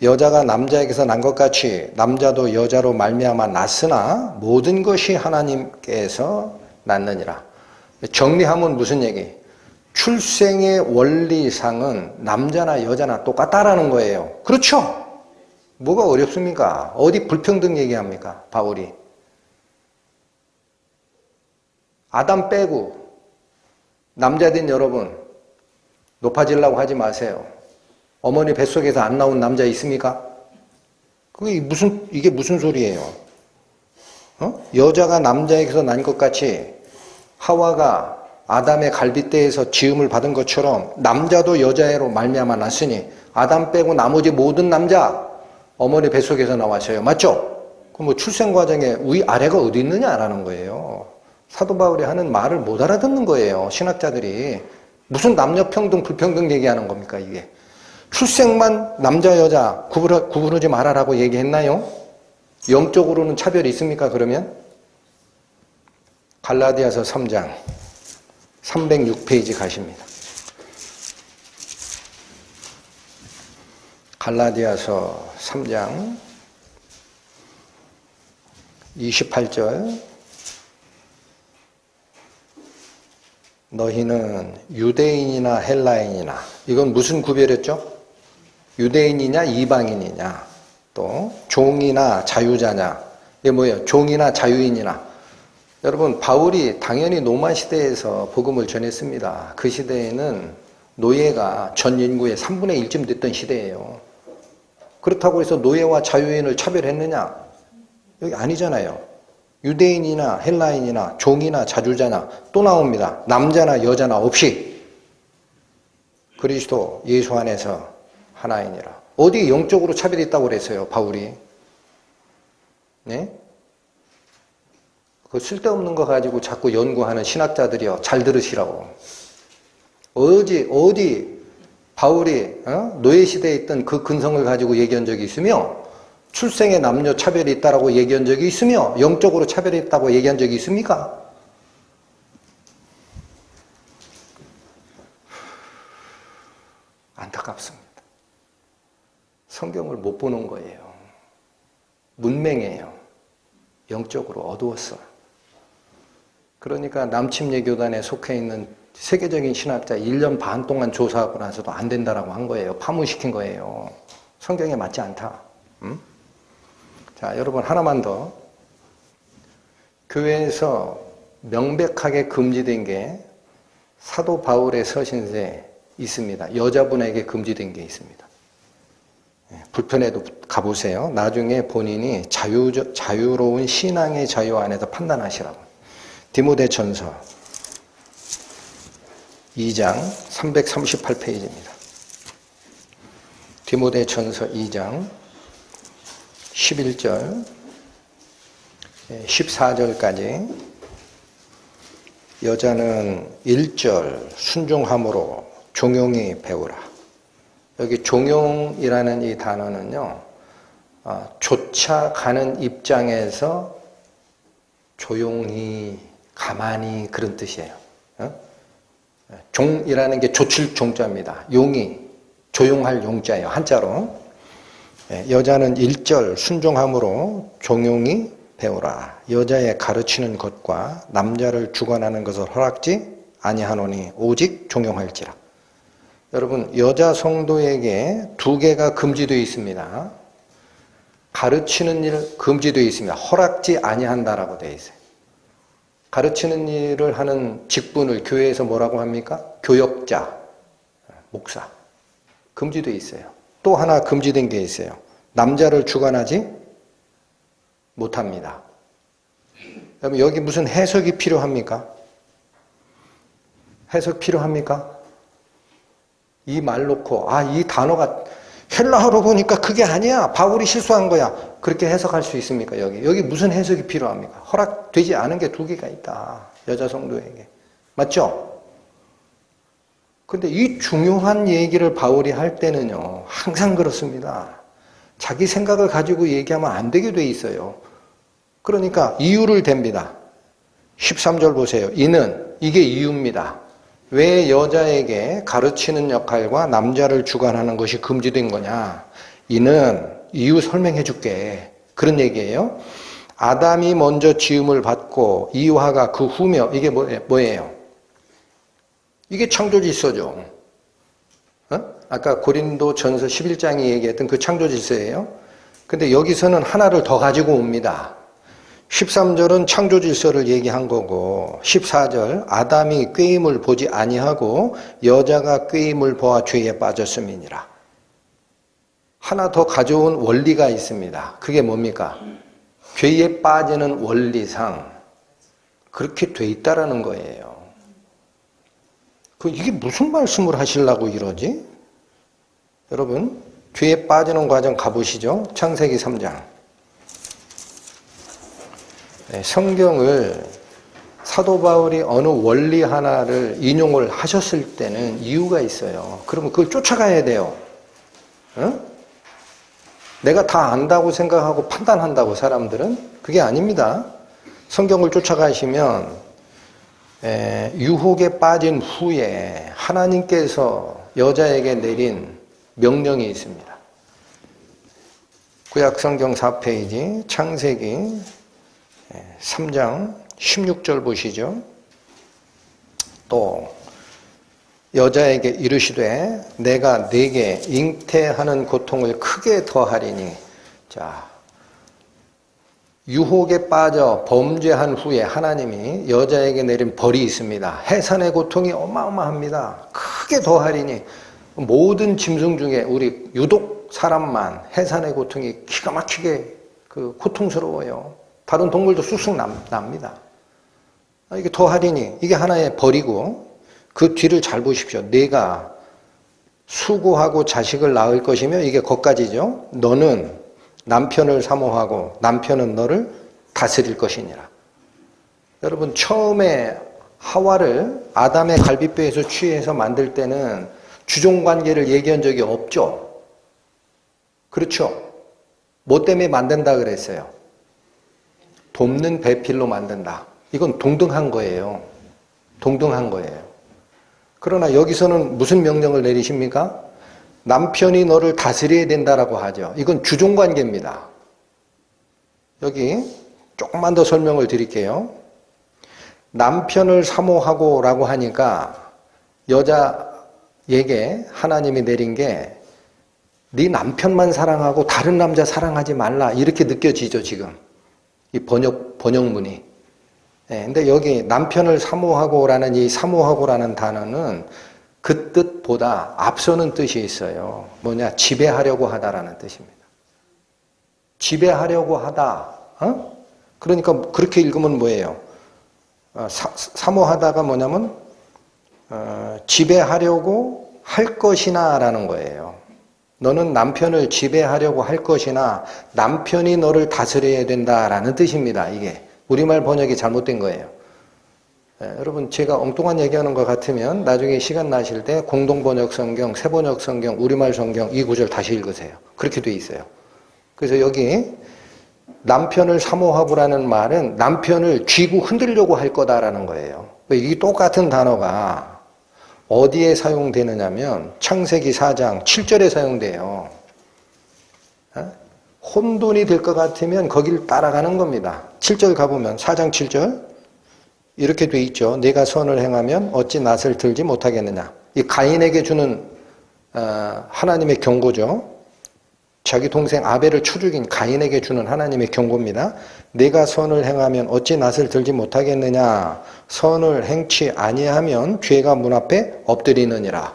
여자가 남자에게서 난 것 같이 남자도 여자로 말미암아 났으나 모든 것이 하나님께서 낳느니라. 정리하면 무슨 얘기? 출생의 원리상은 남자나 여자나 똑같다라는 거예요. 그렇죠? 뭐가 어렵습니까? 어디 불평등 얘기합니까? 바울이. 아담 빼고 남자된 여러분 높아지려고 하지 마세요. 어머니 뱃속에서 안 나온 남자 있습니까? 이게 무슨 소리예요? 여자가 남자에게서 난 것 같이 하와가 아담의 갈빗대에서 지음을 받은 것처럼 남자도 여자애로 말미암아 났으니 아담 빼고 나머지 모든 남자 어머니 뱃속에서 나왔어요. 맞죠? 그럼 뭐 출생 과정에 위아래가 어디 있느냐라는 거예요. 사도 바울이 하는 말을 못 알아듣는 거예요. 신학자들이. 무슨 남녀 평등 불평등 얘기하는 겁니까 이게. 출생만 남자 여자 구분하지 말아라고 얘기했나요? 영적으로는 차별이 있습니까 그러면? 갈라디아서 3장 306페이지 가십니다. 갈라디아서 3장 28절 너희는 유대인이나 헬라인이나 이건 무슨 구별이었죠? 유대인이냐 이방인이냐 또 종이나 자유자냐 이게 뭐예요? 종이나 자유인이나 여러분 바울이 당연히 로마 시대에서 복음을 전했습니다. 그 시대에는 노예가 전 인구의 3분의 1쯤 됐던 시대예요. 그렇다고 해서 노예와 자유인을 차별했느냐? 여기 아니잖아요. 유대인이나 헬라인이나 종이나 자주자나 또 나옵니다. 남자나 여자나 없이 그리스도 예수 안에서 하나이니라. 어디 영적으로 차별이 있다고 그랬어요 바울이? 네? 그 쓸데없는 거 가지고 자꾸 연구하는 신학자들이요. 잘 들으시라고. 어디 바울이 노예 시대에 있던 그 근성을 가지고 얘기한 적이 있으며 출생에 남녀 차별이 있다고 얘기한 적이 있으며 영적으로 차별이 있다고 얘기한 적이 있습니까? 안타깝습니다. 성경을 못 보는 거예요. 문맹이에요. 영적으로 어두웠어. 그러니까 남침예교단에 속해 있는 세계적인 신학자 1년 반 동안 조사하고 나서도 안 된다라고 한 거예요. 파문시킨 거예요. 성경에 맞지 않다. 자, 여러분 하나만 더. 교회에서 명백하게 금지된 게 사도 바울의 서신서에 있습니다. 여자분에게 금지된 게 있습니다. 불편해도 가보세요. 나중에 본인이 자유로운 신앙의 자유 안에서 판단하시라고. 디모데전서 2장 338페이지입니다. 디모데전서 2장 11절 14절까지 여자는 1절 순종함으로 종용히 배우라. 여기 종용이라는 이 단어는요, 쫓아가는 입장에서 조용히 가만히 그런 뜻이에요. 종이라는 게 조칠 종자입니다. 용이 조용할 용자예요. 한자로. 여자는 1절 순종함으로 종용히 배우라. 여자의 가르치는 것과 남자를 주관하는 것을 허락지 아니하노니 오직 종용할지라. 여러분 여자 성도에게 두 개가 금지되어 있습니다. 가르치는 일 금지되어 있습니다. 허락지 아니한다라고 되어 있어요. 가르치는 일을 하는 직분을 교회에서 뭐라고 합니까? 교역자, 목사. 금지되어 있어요. 또 하나 금지된 게 있어요. 남자를 주관하지 못합니다. 여러분 여기 무슨 해석이 필요합니까? 해석 필요합니까? 이 말 놓고 이 단어가 헬라어로 보니까 그게 아니야. 바울이 실수한 거야. 그렇게 해석할 수 있습니까? 여기 무슨 해석이 필요합니까? 허락되지 않은 게 두 개가 있다. 여자 성도에게. 맞죠? 근데 이 중요한 얘기를 바울이 할 때는요. 항상 그렇습니다. 자기 생각을 가지고 얘기하면 안 되게 돼 있어요. 그러니까 이유를 댑니다. 13절 보세요. 이게 이유입니다. 왜 여자에게 가르치는 역할과 남자를 주관하는 것이 금지된 거냐? 이유 설명해 줄게. 그런 얘기예요. 아담이 먼저 지음을 받고 이화가 그 후며 이게 뭐예요? 이게 창조질서죠. 아까 고린도전서 11장이 얘기했던 그 창조질서예요. 근데 여기서는 하나를 더 가지고 옵니다. 13절은 창조질서를 얘기한 거고 14절 아담이 꾀임을 보지 아니하고 여자가 꾀임을 보아 죄에 빠졌음이니라. 하나 더 가져온 원리가 있습니다. 그게 뭡니까? 죄에 빠지는 원리상 그렇게 돼 있다라는 거예요. 이게 무슨 말씀을 하시려고 이러지? 여러분 죄에 빠지는 과정 가보시죠. 창세기 3장. 성경을 사도 바울이 어느 원리 하나를 인용을 하셨을 때는 이유가 있어요. 그러면 그걸 쫓아가야 돼요. 내가 다 안다고 생각하고 판단한다고 사람들은? 그게 아닙니다. 성경을 쫓아가시면 유혹에 빠진 후에 하나님께서 여자에게 내린 명령이 있습니다. 구약성경 4페이지 창세기 3장 16절 보시죠. 또 여자에게 이르시되 내가 네게 잉태하는 고통을 크게 더하리니. 자, 유혹에 빠져 범죄한 후에 하나님이 여자에게 내린 벌이 있습니다. 해산의 고통이 어마어마합니다. 크게 더하리니. 모든 짐승 중에 우리 유독 사람만 해산의 고통이 기가 막히게 고통스러워요. 다른 동물도 쑥쑥 납니다. 이게 더하리니 이게 하나의 벌이고 그 뒤를 잘 보십시오. 네가 수고하고 자식을 낳을 것이며 이게 거기까지죠. 너는 남편을 사모하고 남편은 너를 다스릴 것이니라. 여러분 처음에 하와를 아담의 갈비뼈에서 취해서 만들 때는 주종관계를 얘기한 적이 없죠. 그렇죠. 뭐 때문에 만든다 그랬어요? 돕는 배필로 만든다. 이건 동등한 거예요. 동등한 거예요. 그러나 여기서는 무슨 명령을 내리십니까? 남편이 너를 다스려야 된다라고 하죠. 이건 주종관계입니다. 여기 조금만 더 설명을 드릴게요. 남편을 사모하고 라고 하니까 여자에게 하나님이 내린 게 네 남편만 사랑하고 다른 남자 사랑하지 말라 이렇게 느껴지죠 지금. 이 번역문이. 근데 여기 남편을 사모하고라는 이 사모하고라는 단어는 그 뜻보다 앞서는 뜻이 있어요. 뭐냐? 지배하려고 하다라는 뜻입니다. 지배하려고 하다. 그러니까 그렇게 읽으면 뭐예요? 사모하다가 뭐냐면 지배하려고 할 것이나 라는 거예요. 너는 남편을 지배하려고 할 것이나 남편이 너를 다스려야 된다라는 뜻입니다. 이게 우리말 번역이 잘못된 거예요. 여러분 제가 엉뚱한 얘기하는 것 같으면 나중에 시간 나실 때 공동번역 성경, 새번역 성경, 우리말 성경 이 구절 다시 읽으세요. 그렇게 돼 있어요. 그래서 여기 남편을 사모하고라는 말은 남편을 쥐고 흔들려고 할 거다라는 거예요. 이 똑같은 단어가 어디에 사용되느냐면 창세기 4장 7절에 사용돼요. 혼돈이 될 것 같으면 거길 따라가는 겁니다. 7절 가보면 4장 7절 이렇게 돼 있죠. 내가 선을 행하면 어찌 낯을 들지 못하겠느냐. 이 가인에게 주는 하나님의 경고죠. 자기 동생 아벨을 쳐 죽인 가인에게 주는 하나님의 경고입니다. 내가 선을 행하면 어찌 낫을 들지 못하겠느냐. 선을 행치 아니하면 죄가 문 앞에 엎드리느니라.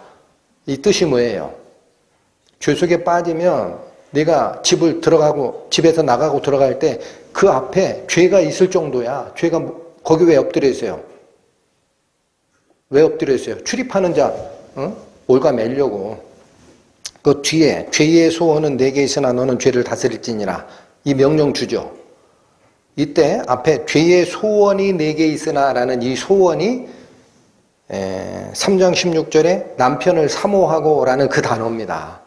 이 뜻이 뭐예요? 죄 속에 빠지면 네가 집에서 나가고 들어갈 때 그 앞에 죄가 있을 정도야. 죄가 거기 왜 엎드려 있어요? 왜 엎드려 있어요? 출입하는 자 올가매려고. 그 뒤에 죄의 소원은 내게 있으나 너는 죄를 다스릴지니라. 이 명령 주죠. 이때 앞에 죄의 소원이 내게 있으나 라는 이 소원이 3장 16절에 남편을 사모하고 라는 그 단어입니다.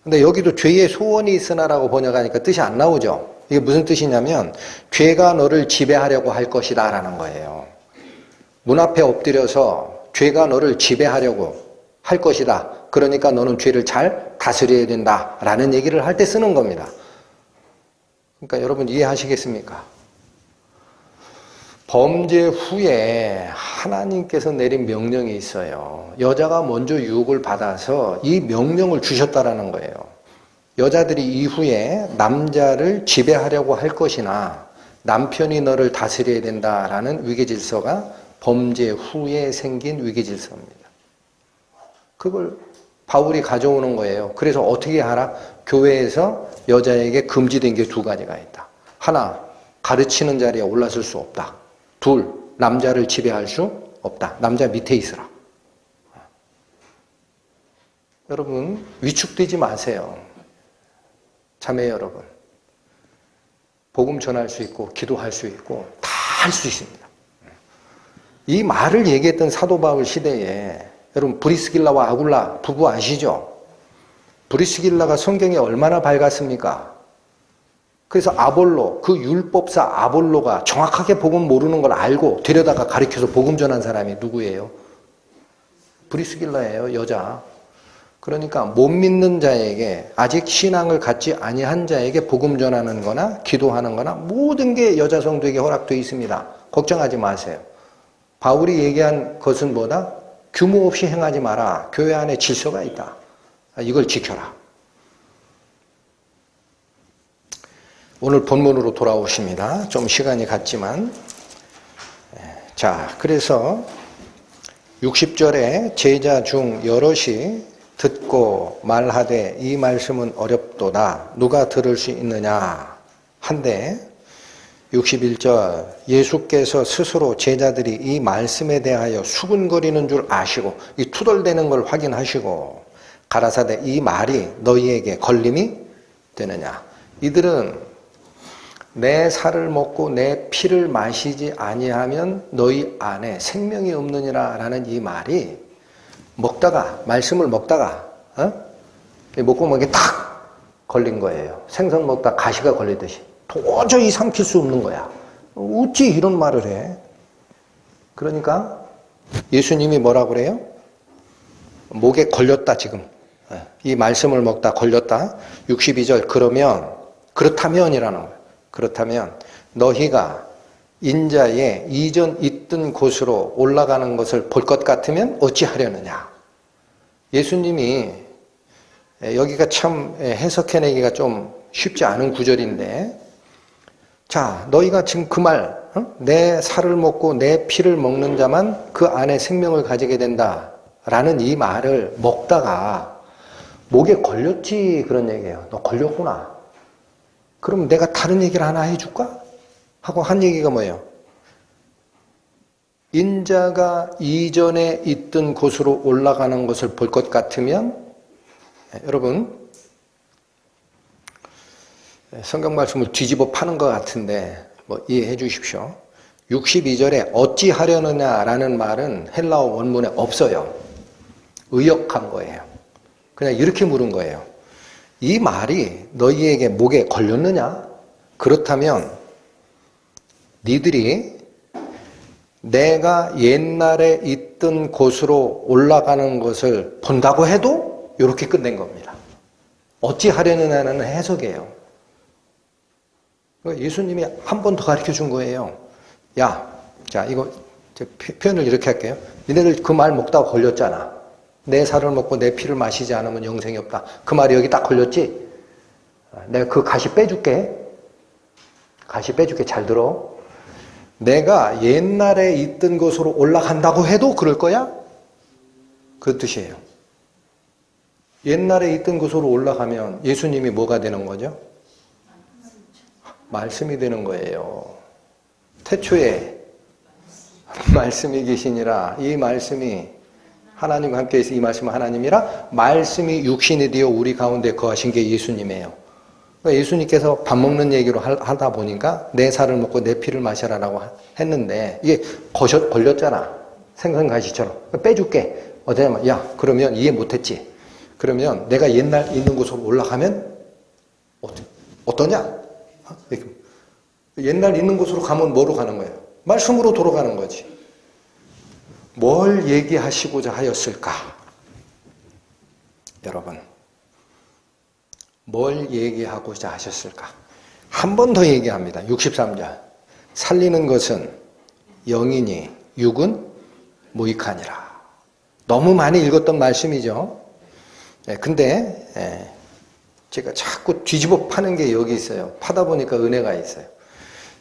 근데 여기도 죄의 소원이 있으나라고 번역하니까 뜻이 안 나오죠. 이게 무슨 뜻이냐면 죄가 너를 지배하려고 할 것이다 라는 거예요. 문 앞에 엎드려서 죄가 너를 지배하려고 할 것이다. 그러니까 너는 죄를 잘 다스려야 된다 라는 얘기를 할 때 쓰는 겁니다. 그러니까 여러분 이해하시겠습니까? 범죄 후에 하나님께서 내린 명령이 있어요. 여자가 먼저 유혹을 받아서 이 명령을 주셨다라는 거예요. 여자들이 이후에 남자를 지배하려고 할 것이나 남편이 너를 다스려야 된다라는 위계질서가 범죄 후에 생긴 위계질서입니다. 그걸 바울이 가져오는 거예요. 그래서 어떻게 하라? 교회에서 여자에게 금지된 게 두 가지가 있다. 하나, 가르치는 자리에 올라설 수 없다. 둘, 남자를 지배할 수 없다. 남자 밑에 있으라. 여러분, 위축되지 마세요. 자매 여러분. 복음 전할 수 있고, 기도할 수 있고, 다 할 수 있습니다. 이 말을 얘기했던 사도 바울 시대에 여러분 브리스길라와 아굴라 부부 아시죠? 브리스길라가 성경에 얼마나 밝았습니까? 그래서 아볼로, 그 율법사 아볼로가 정확하게 복음 모르는 걸 알고 데려다가 가르쳐서 복음 전한 사람이 누구예요? 브리스길라예요, 여자. 그러니까 못 믿는 자에게, 아직 신앙을 갖지 아니한 자에게 복음 전하는 거나 기도하는 거나 모든 게 여자 성도에게 허락되어 있습니다. 걱정하지 마세요. 바울이 얘기한 것은 뭐다? 규모 없이 행하지 마라. 교회 안에 질서가 있다. 이걸 지켜라. 오늘 본문으로 돌아오십니다. 좀 시간이 갔지만. 자, 그래서 60절에 제자 중 여럿이 듣고 말하되 이 말씀은 어렵도다. 누가 들을 수 있느냐 한데 61절 예수께서 스스로 제자들이 이 말씀에 대하여 수군거리는 줄 아시고 이 투덜대는 걸 확인하시고 가라사대 이 말이 너희에게 걸림이 되느냐. 이들은 내 살을 먹고 내 피를 마시지 아니하면 너희 안에 생명이 없느니라 라는 이 말이 먹다가 말씀을 먹다가 목구멍에 탁 걸린 거예요. 생선 먹다 가시가 걸리듯이 도저히 삼킬 수 없는 거야. 어찌 이런 말을 해? 그러니까 예수님이 뭐라고 그래요? 목에 걸렸다 지금. 이 말씀을 먹다 걸렸다. 62절 그렇다면이라는 거예요. 그렇다면 너희가 인자의 이전 있던 곳으로 올라가는 것을 볼 것 같으면 어찌하려느냐. 예수님이 여기가 참 해석해내기가 좀 쉽지 않은 구절인데 자, 너희가 지금 그 말, 내 살을 먹고 내 피를 먹는 자만 그 안에 생명을 가지게 된다 라는 이 말을 먹다가 목에 걸렸지 그런 얘기예요. 너 걸렸구나. 그럼 내가 다른 얘기를 하나 해줄까? 하고 한 얘기가 뭐예요? 인자가 이전에 있던 곳으로 올라가는 것을 볼 것 같으면 여러분 성경 말씀을 뒤집어 파는 것 같은데 뭐 이해해 주십시오. 62절에 어찌하려느냐라는 말은 헬라어 원문에 없어요. 의역한 거예요. 그냥 이렇게 물은 거예요. 이 말이 너희에게 목에 걸렸느냐? 그렇다면 니들이 내가 옛날에 있던 곳으로 올라가는 것을 본다고 해도 이렇게 끝낸 겁니다. 어찌하려느냐는 해석이에요. 예수님이 한 번 더 가르쳐 준 거예요. 야, 자, 이거 표현을 이렇게 할게요. 니네들 그 말 먹다가 걸렸잖아. 내 살을 먹고 내 피를 마시지 않으면 영생이 없다. 그 말이 여기 딱 걸렸지? 내가 그 가시 빼줄게. 가시 빼줄게. 잘 들어. 내가 옛날에 있던 곳으로 올라간다고 해도 그럴 거야? 그 뜻이에요. 옛날에 있던 곳으로 올라가면 예수님이 뭐가 되는 거죠? 말씀이 되는 거예요. 태초에 말씀이 계시니라. 이 말씀이 하나님과 함께 있어 이 말씀은 하나님이라. 말씀이 육신이 되어 우리 가운데 거하신 게 예수님이에요. 그러니까 예수님께서 밥 먹는 얘기로 하다 보니까 내 살을 먹고 내 피를 마셔라라고 했는데 이게 걸렸잖아. 생선가시처럼. 빼줄게. 어쩌냐면 야 그러면 이해 못했지. 그러면 내가 옛날 있는 곳으로 올라가면 어떠냐? 옛날 있는 곳으로 가면 뭐로 가는 거예요? 말씀으로 돌아가는 거지. 뭘 얘기하시고자 하였을까? 여러분, 뭘 얘기하고자 하셨을까? 한 번 더 얘기합니다. 63절. 살리는 것은 영이니 육은 무익하니라. 너무 많이 읽었던 말씀이죠. 근데 제가 자꾸 뒤집어 파는 게 여기 있어요. 파다 보니까 은혜가 있어요.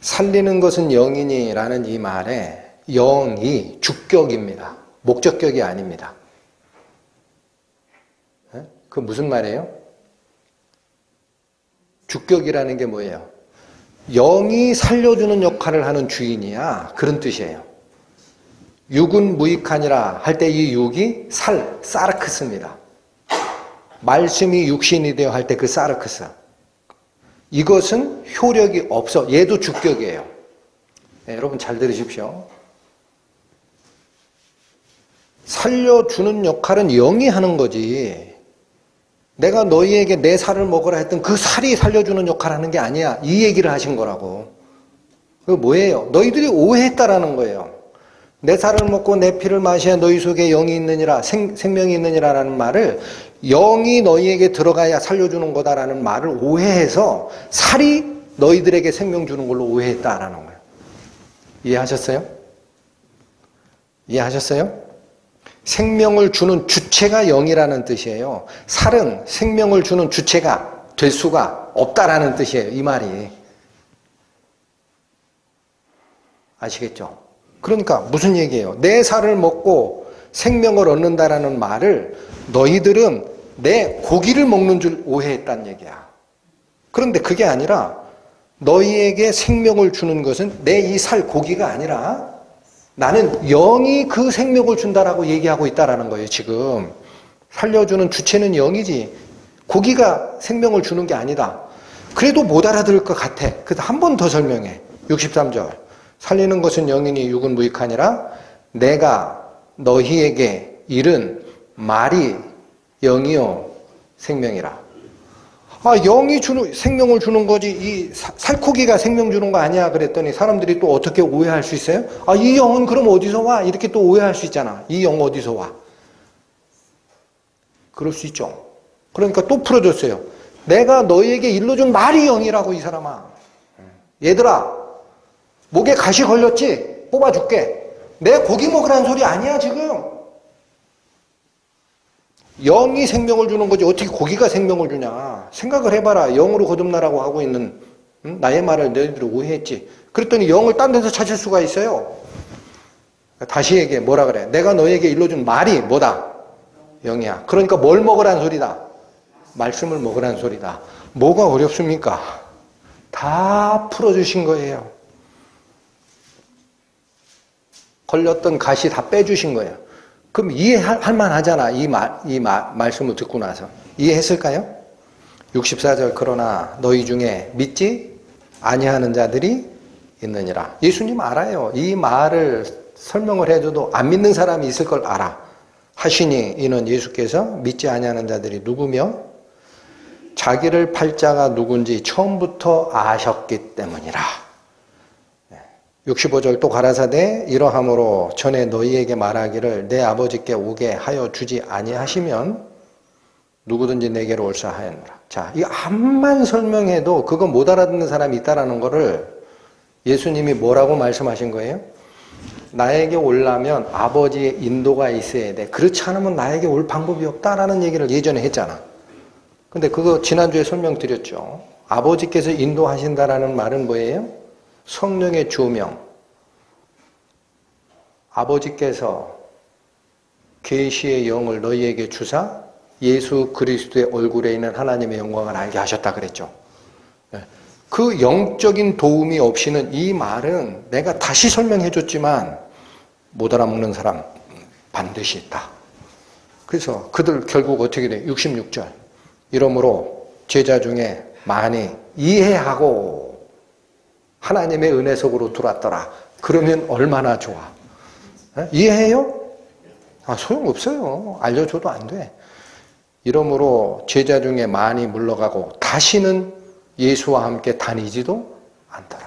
살리는 것은 영이니 라는 이 말에 영이 주격입니다. 목적격이 아닙니다. 그 무슨 말이에요? 주격이라는 게 뭐예요? 영이 살려주는 역할을 하는 주인이야. 그런 뜻이에요. 육은 무익하니라 할 때 이 육이 사르크스입니다. 말씀이 육신이 되어 할 때 그 사르크스. 이것은 효력이 없어. 얘도 주격이에요. 네, 여러분 잘 들으십시오. 살려주는 역할은 영이 하는 거지. 내가 너희에게 내 살을 먹으라 했던 그 살이 살려주는 역할을 하는 게 아니야. 이 얘기를 하신 거라고. 그거 뭐예요? 너희들이 오해했다라는 거예요. 내 살을 먹고 내 피를 마셔야 너희 속에 영이 있느니라, 생명이 있느니라라는 말을 영이 너희에게 들어가야 살려주는 거다라는 말을 오해해서 살이 너희들에게 생명 주는 걸로 오해했다라는 거예요. 이해하셨어요? 이해하셨어요? 생명을 주는 주체가 영이라는 뜻이에요. 살은 생명을 주는 주체가 될 수가 없다라는 뜻이에요. 이 말이. 아시겠죠? 그러니까 무슨 얘기예요? 내 살을 먹고 생명을 얻는다라는 말을 너희들은 내 고기를 먹는 줄 오해했다는 얘기야. 그런데 그게 아니라 너희에게 생명을 주는 것은 내 이 살 고기가 아니라 나는 영이 그 생명을 준다라고 얘기하고 있다라는 거예요. 지금 살려주는 주체는 영이지 고기가 생명을 주는 게 아니다. 그래도 못 알아들을 것 같아. 그래서 한 번 더 설명해. 63절. 살리는 것은 영이니 육은 무익하니라. 내가 너희에게 이른 말이 영이요 생명이라. 아, 영이 생명을 주는 거지 이 살코기가 생명 주는 거 아니야 그랬더니 사람들이 또 어떻게 오해할 수 있어요? 아, 이 영은 그럼 어디서 와? 이렇게 또 오해할 수 있잖아. 이 영 어디서 와? 그럴 수 있죠. 그러니까 또 풀어줬어요. 내가 너희에게 일러준 말이 영이라고. 이 사람아, 얘들아, 목에 가시 걸렸지? 뽑아줄게. 내 고기 먹으라는 소리 아니야 지금. 영이 생명을 주는 거지 어떻게 고기가 생명을 주냐. 생각을 해봐라. 영으로 거듭나라고 하고 있는 나의 말을 너희들이 오해했지. 그랬더니 영을 딴 데서 찾을 수가 있어요. 다시 얘기해. 뭐라 그래? 내가 너에게 일러준 말이 뭐다? 영이야. 그러니까 뭘 먹으라는 소리다? 말씀을 먹으라는 소리다. 뭐가 어렵습니까? 다 풀어주신 거예요. 걸렸던 가시 다 빼주신 거예요. 그럼 이해할 만하잖아. 이 말씀을 듣고 나서. 이해했을까요? 64절. 그러나 너희 중에 믿지 아니하는 자들이 있느니라. 예수님 알아요. 이 말을 설명을 해줘도 안 믿는 사람이 있을 걸 알아. 하시니 이는 예수께서 믿지 아니하는 자들이 누구며 자기를 팔 자가 누군지 처음부터 아셨기 때문이라. 65절. 또 가라사대 이러함으로 전에 너희에게 말하기를 내 아버지께 오게 하여 주지 아니하시면 누구든지 내게로 올사 하였노라. 자, 이 암만 설명해도 그거 못 알아듣는 사람이 있다라는 거를 예수님이 뭐라고 말씀하신 거예요? 나에게 오려면 아버지의 인도가 있어야 돼. 그렇지 않으면 나에게 올 방법이 없다라는 얘기를 예전에 했잖아. 근데 그거 지난주에 설명드렸죠. 아버지께서 인도하신다라는 말은 뭐예요? 성령의 조명. 아버지께서 계시의 영을 너희에게 주사 예수 그리스도의 얼굴에 있는 하나님의 영광을 알게 하셨다 그랬죠. 그 영적인 도움이 없이는 이 말은 내가 다시 설명해 줬지만 못 알아먹는 사람 반드시 있다. 그래서 그들 결국 어떻게 돼? 66절. 이러므로 제자 중에 많이 이해하고 하나님의 은혜 속으로 들어왔더라. 그러면 얼마나 좋아. 이해해요? 소용없어요. 알려줘도 안 돼. 이러므로 제자 중에 많이 물러가고 다시는 예수와 함께 다니지도 않더라.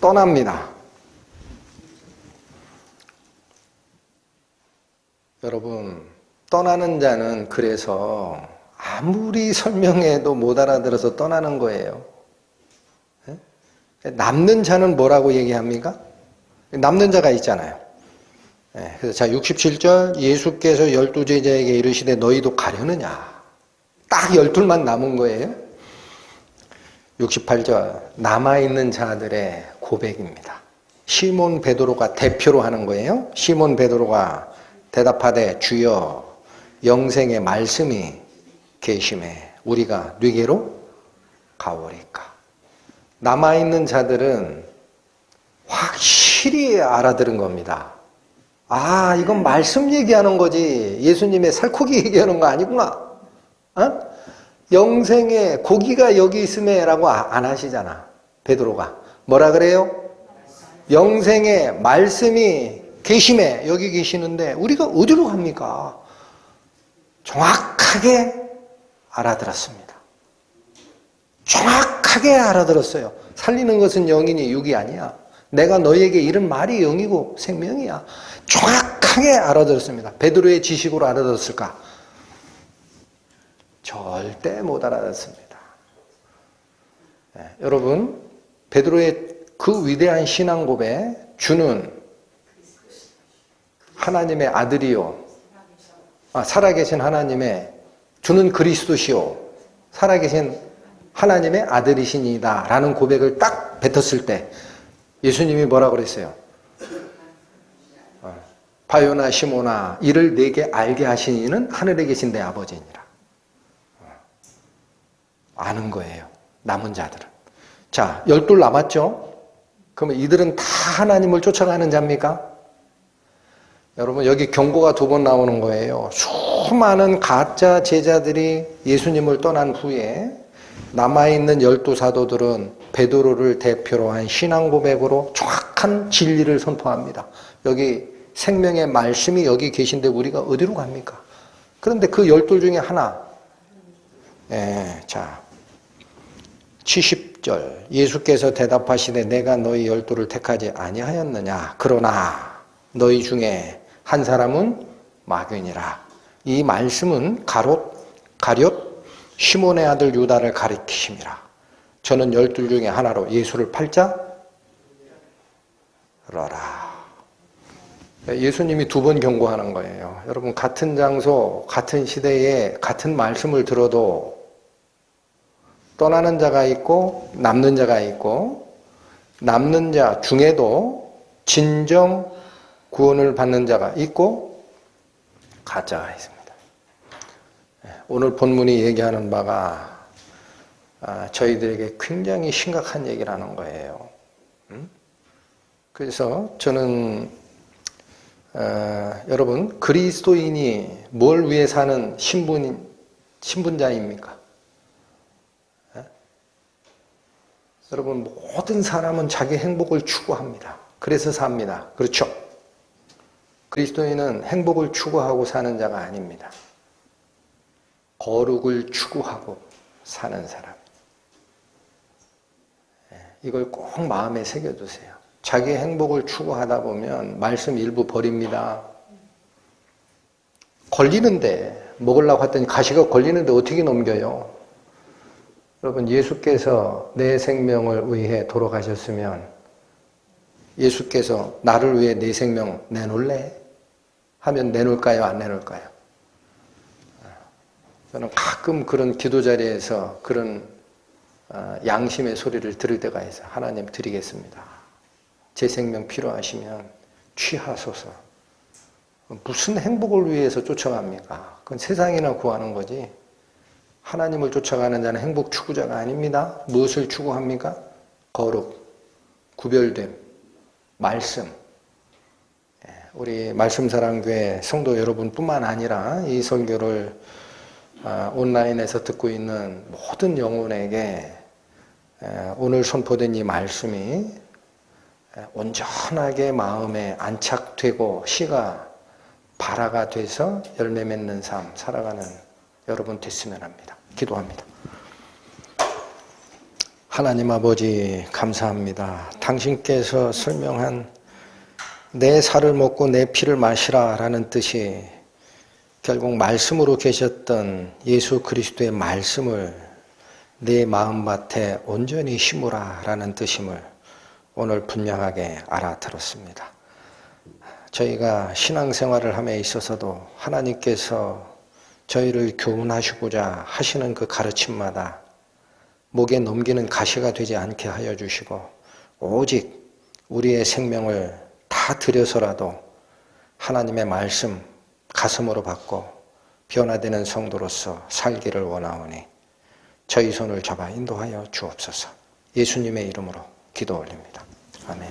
떠납니다. 여러분, 떠나는 자는 그래서 아무리 설명해도 못 알아들어서 떠나는 거예요. 남는 자는 뭐라고 얘기합니까? 남는 자가 있잖아요. 그래서 자 67절 예수께서 12제자에게 이르시되 너희도 가려느냐. 딱 12만 남은 거예요. 68절 남아있는 자들의 고백입니다. 시몬 베드로가 대표로 하는 거예요. 시몬 베드로가 대답하되 주여 영생의 말씀이 계심에 우리가 네게로 가오리까. 남아있는 자들은 확실히 알아들은 겁니다. 이건 말씀 얘기하는 거지 예수님의 살코기 얘기하는 거 아니구나. 영생의 고기가 여기 있음에 라고 안 하시잖아. 베드로가 뭐라 그래요? 영생의 말씀이 계심에 여기 계시는데 우리가 어디로 갑니까? 정확하게 알아들었습니다. 정확하게 알아들었어요. 살리는 것은 영이니 육이 아니야. 내가 너희에게 이른 말이 영이고 생명이야. 정확하게 알아들었습니다. 베드로의 지식으로 알아들었을까? 절대 못 알아듣습니다. 여러분, 베드로의 그 위대한 신앙 고백, 주는 하나님의 아들이요. 살아계신 하나님의, 주는 그리스도시요. 살아계신 하나님의 아들이시니다. 라는 고백을 딱 뱉었을 때 예수님이 뭐라고 그랬어요? 바요나 시모나 이를 내게 알게 하신 이는 하늘에 계신 내 아버지니라. 아는 거예요. 남은 자들은. 자, 12 남았죠? 그러면 이들은 다 하나님을 쫓아가는 자입니까? 여러분 여기 경고가 2번 나오는 거예요. 수많은 가짜 제자들이 예수님을 떠난 후에 남아있는 12사도들은 베드로를 대표로 한 신앙 고백으로 정확한 진리를 선포합니다. 여기 생명의 말씀이 여기 계신데 우리가 어디로 갑니까? 그런데 그 12 중에 하나, 자 70절 예수께서 대답하시되 내가 너희 12를 택하지 아니하였느냐. 그러나 너희 중에 한 사람은 마귀니라. 이 말씀은 가룟 시몬의 아들 유다를 가리키심이라. 저는 12 중에 하나로 예수를 팔자 러라. 예수님이 2번 경고하는 거예요. 여러분 같은 장소, 같은 시대에 같은 말씀을 들어도 떠나는 자가 있고 남는 자가 있고 남는 자 중에도 진정 구원을 받는 자가 있고 가짜가 있습니다. 오늘 본문이 얘기하는 바가 저희들에게 굉장히 심각한 얘기를 하는 거예요. 그래서 저는 여러분 그리스도인이 뭘 위해 사는 신분자입니까? 여러분 모든 사람은 자기 행복을 추구합니다. 그래서 삽니다. 그렇죠? 그리스도인은 행복을 추구하고 사는 자가 아닙니다. 거룩을 추구하고 사는 사람. 이걸 꼭 마음에 새겨두세요. 자기 행복을 추구하다 보면 말씀 일부 버립니다. 걸리는데 먹으려고 했더니 가시가 걸리는데 어떻게 넘겨요? 여러분 예수께서 내 생명을 위해 돌아가셨으면 예수께서 나를 위해 내 생명 내놓을래? 하면 내놓을까요? 안 내놓을까요? 저는 가끔 그런 기도 자리에서 그런 양심의 소리를 들을 때가 있어요. 하나님 드리겠습니다. 제 생명 필요하시면 취하소서. 무슨 행복을 위해서 쫓아갑니까? 그건 세상이나 구하는 거지. 하나님을 쫓아가는 자는 행복 추구자가 아닙니다. 무엇을 추구합니까? 거룩, 구별됨, 말씀. 우리 말씀사랑교회 성도 여러분뿐만 아니라 이 설교를 온라인에서 듣고 있는 모든 영혼에게 오늘 선포된 이 말씀이 온전하게 마음에 안착되고 씨가 발화가 돼서 열매 맺는 삶 살아가는 여러분 됐으면 합니다. 기도합니다. 하나님 아버지 감사합니다. 당신께서 설명한 내 살을 먹고 내 피를 마시라 라는 뜻이 결국 말씀으로 계셨던 예수 그리스도의 말씀을 내 마음밭에 온전히 심으라 라는 뜻임을 오늘 분명하게 알아들었습니다. 저희가 신앙생활을 함에 있어서도 하나님께서 저희를 교훈하시고자 하시는 그 가르침마다 목에 넘기는 가시가 되지 않게 하여 주시고 오직 우리의 생명을 다 들여서라도 하나님의 말씀 가슴으로 받고 변화되는 성도로서 살기를 원하오니 저희 손을 잡아 인도하여 주옵소서. 예수님의 이름으로 기도 올립니다. 아멘.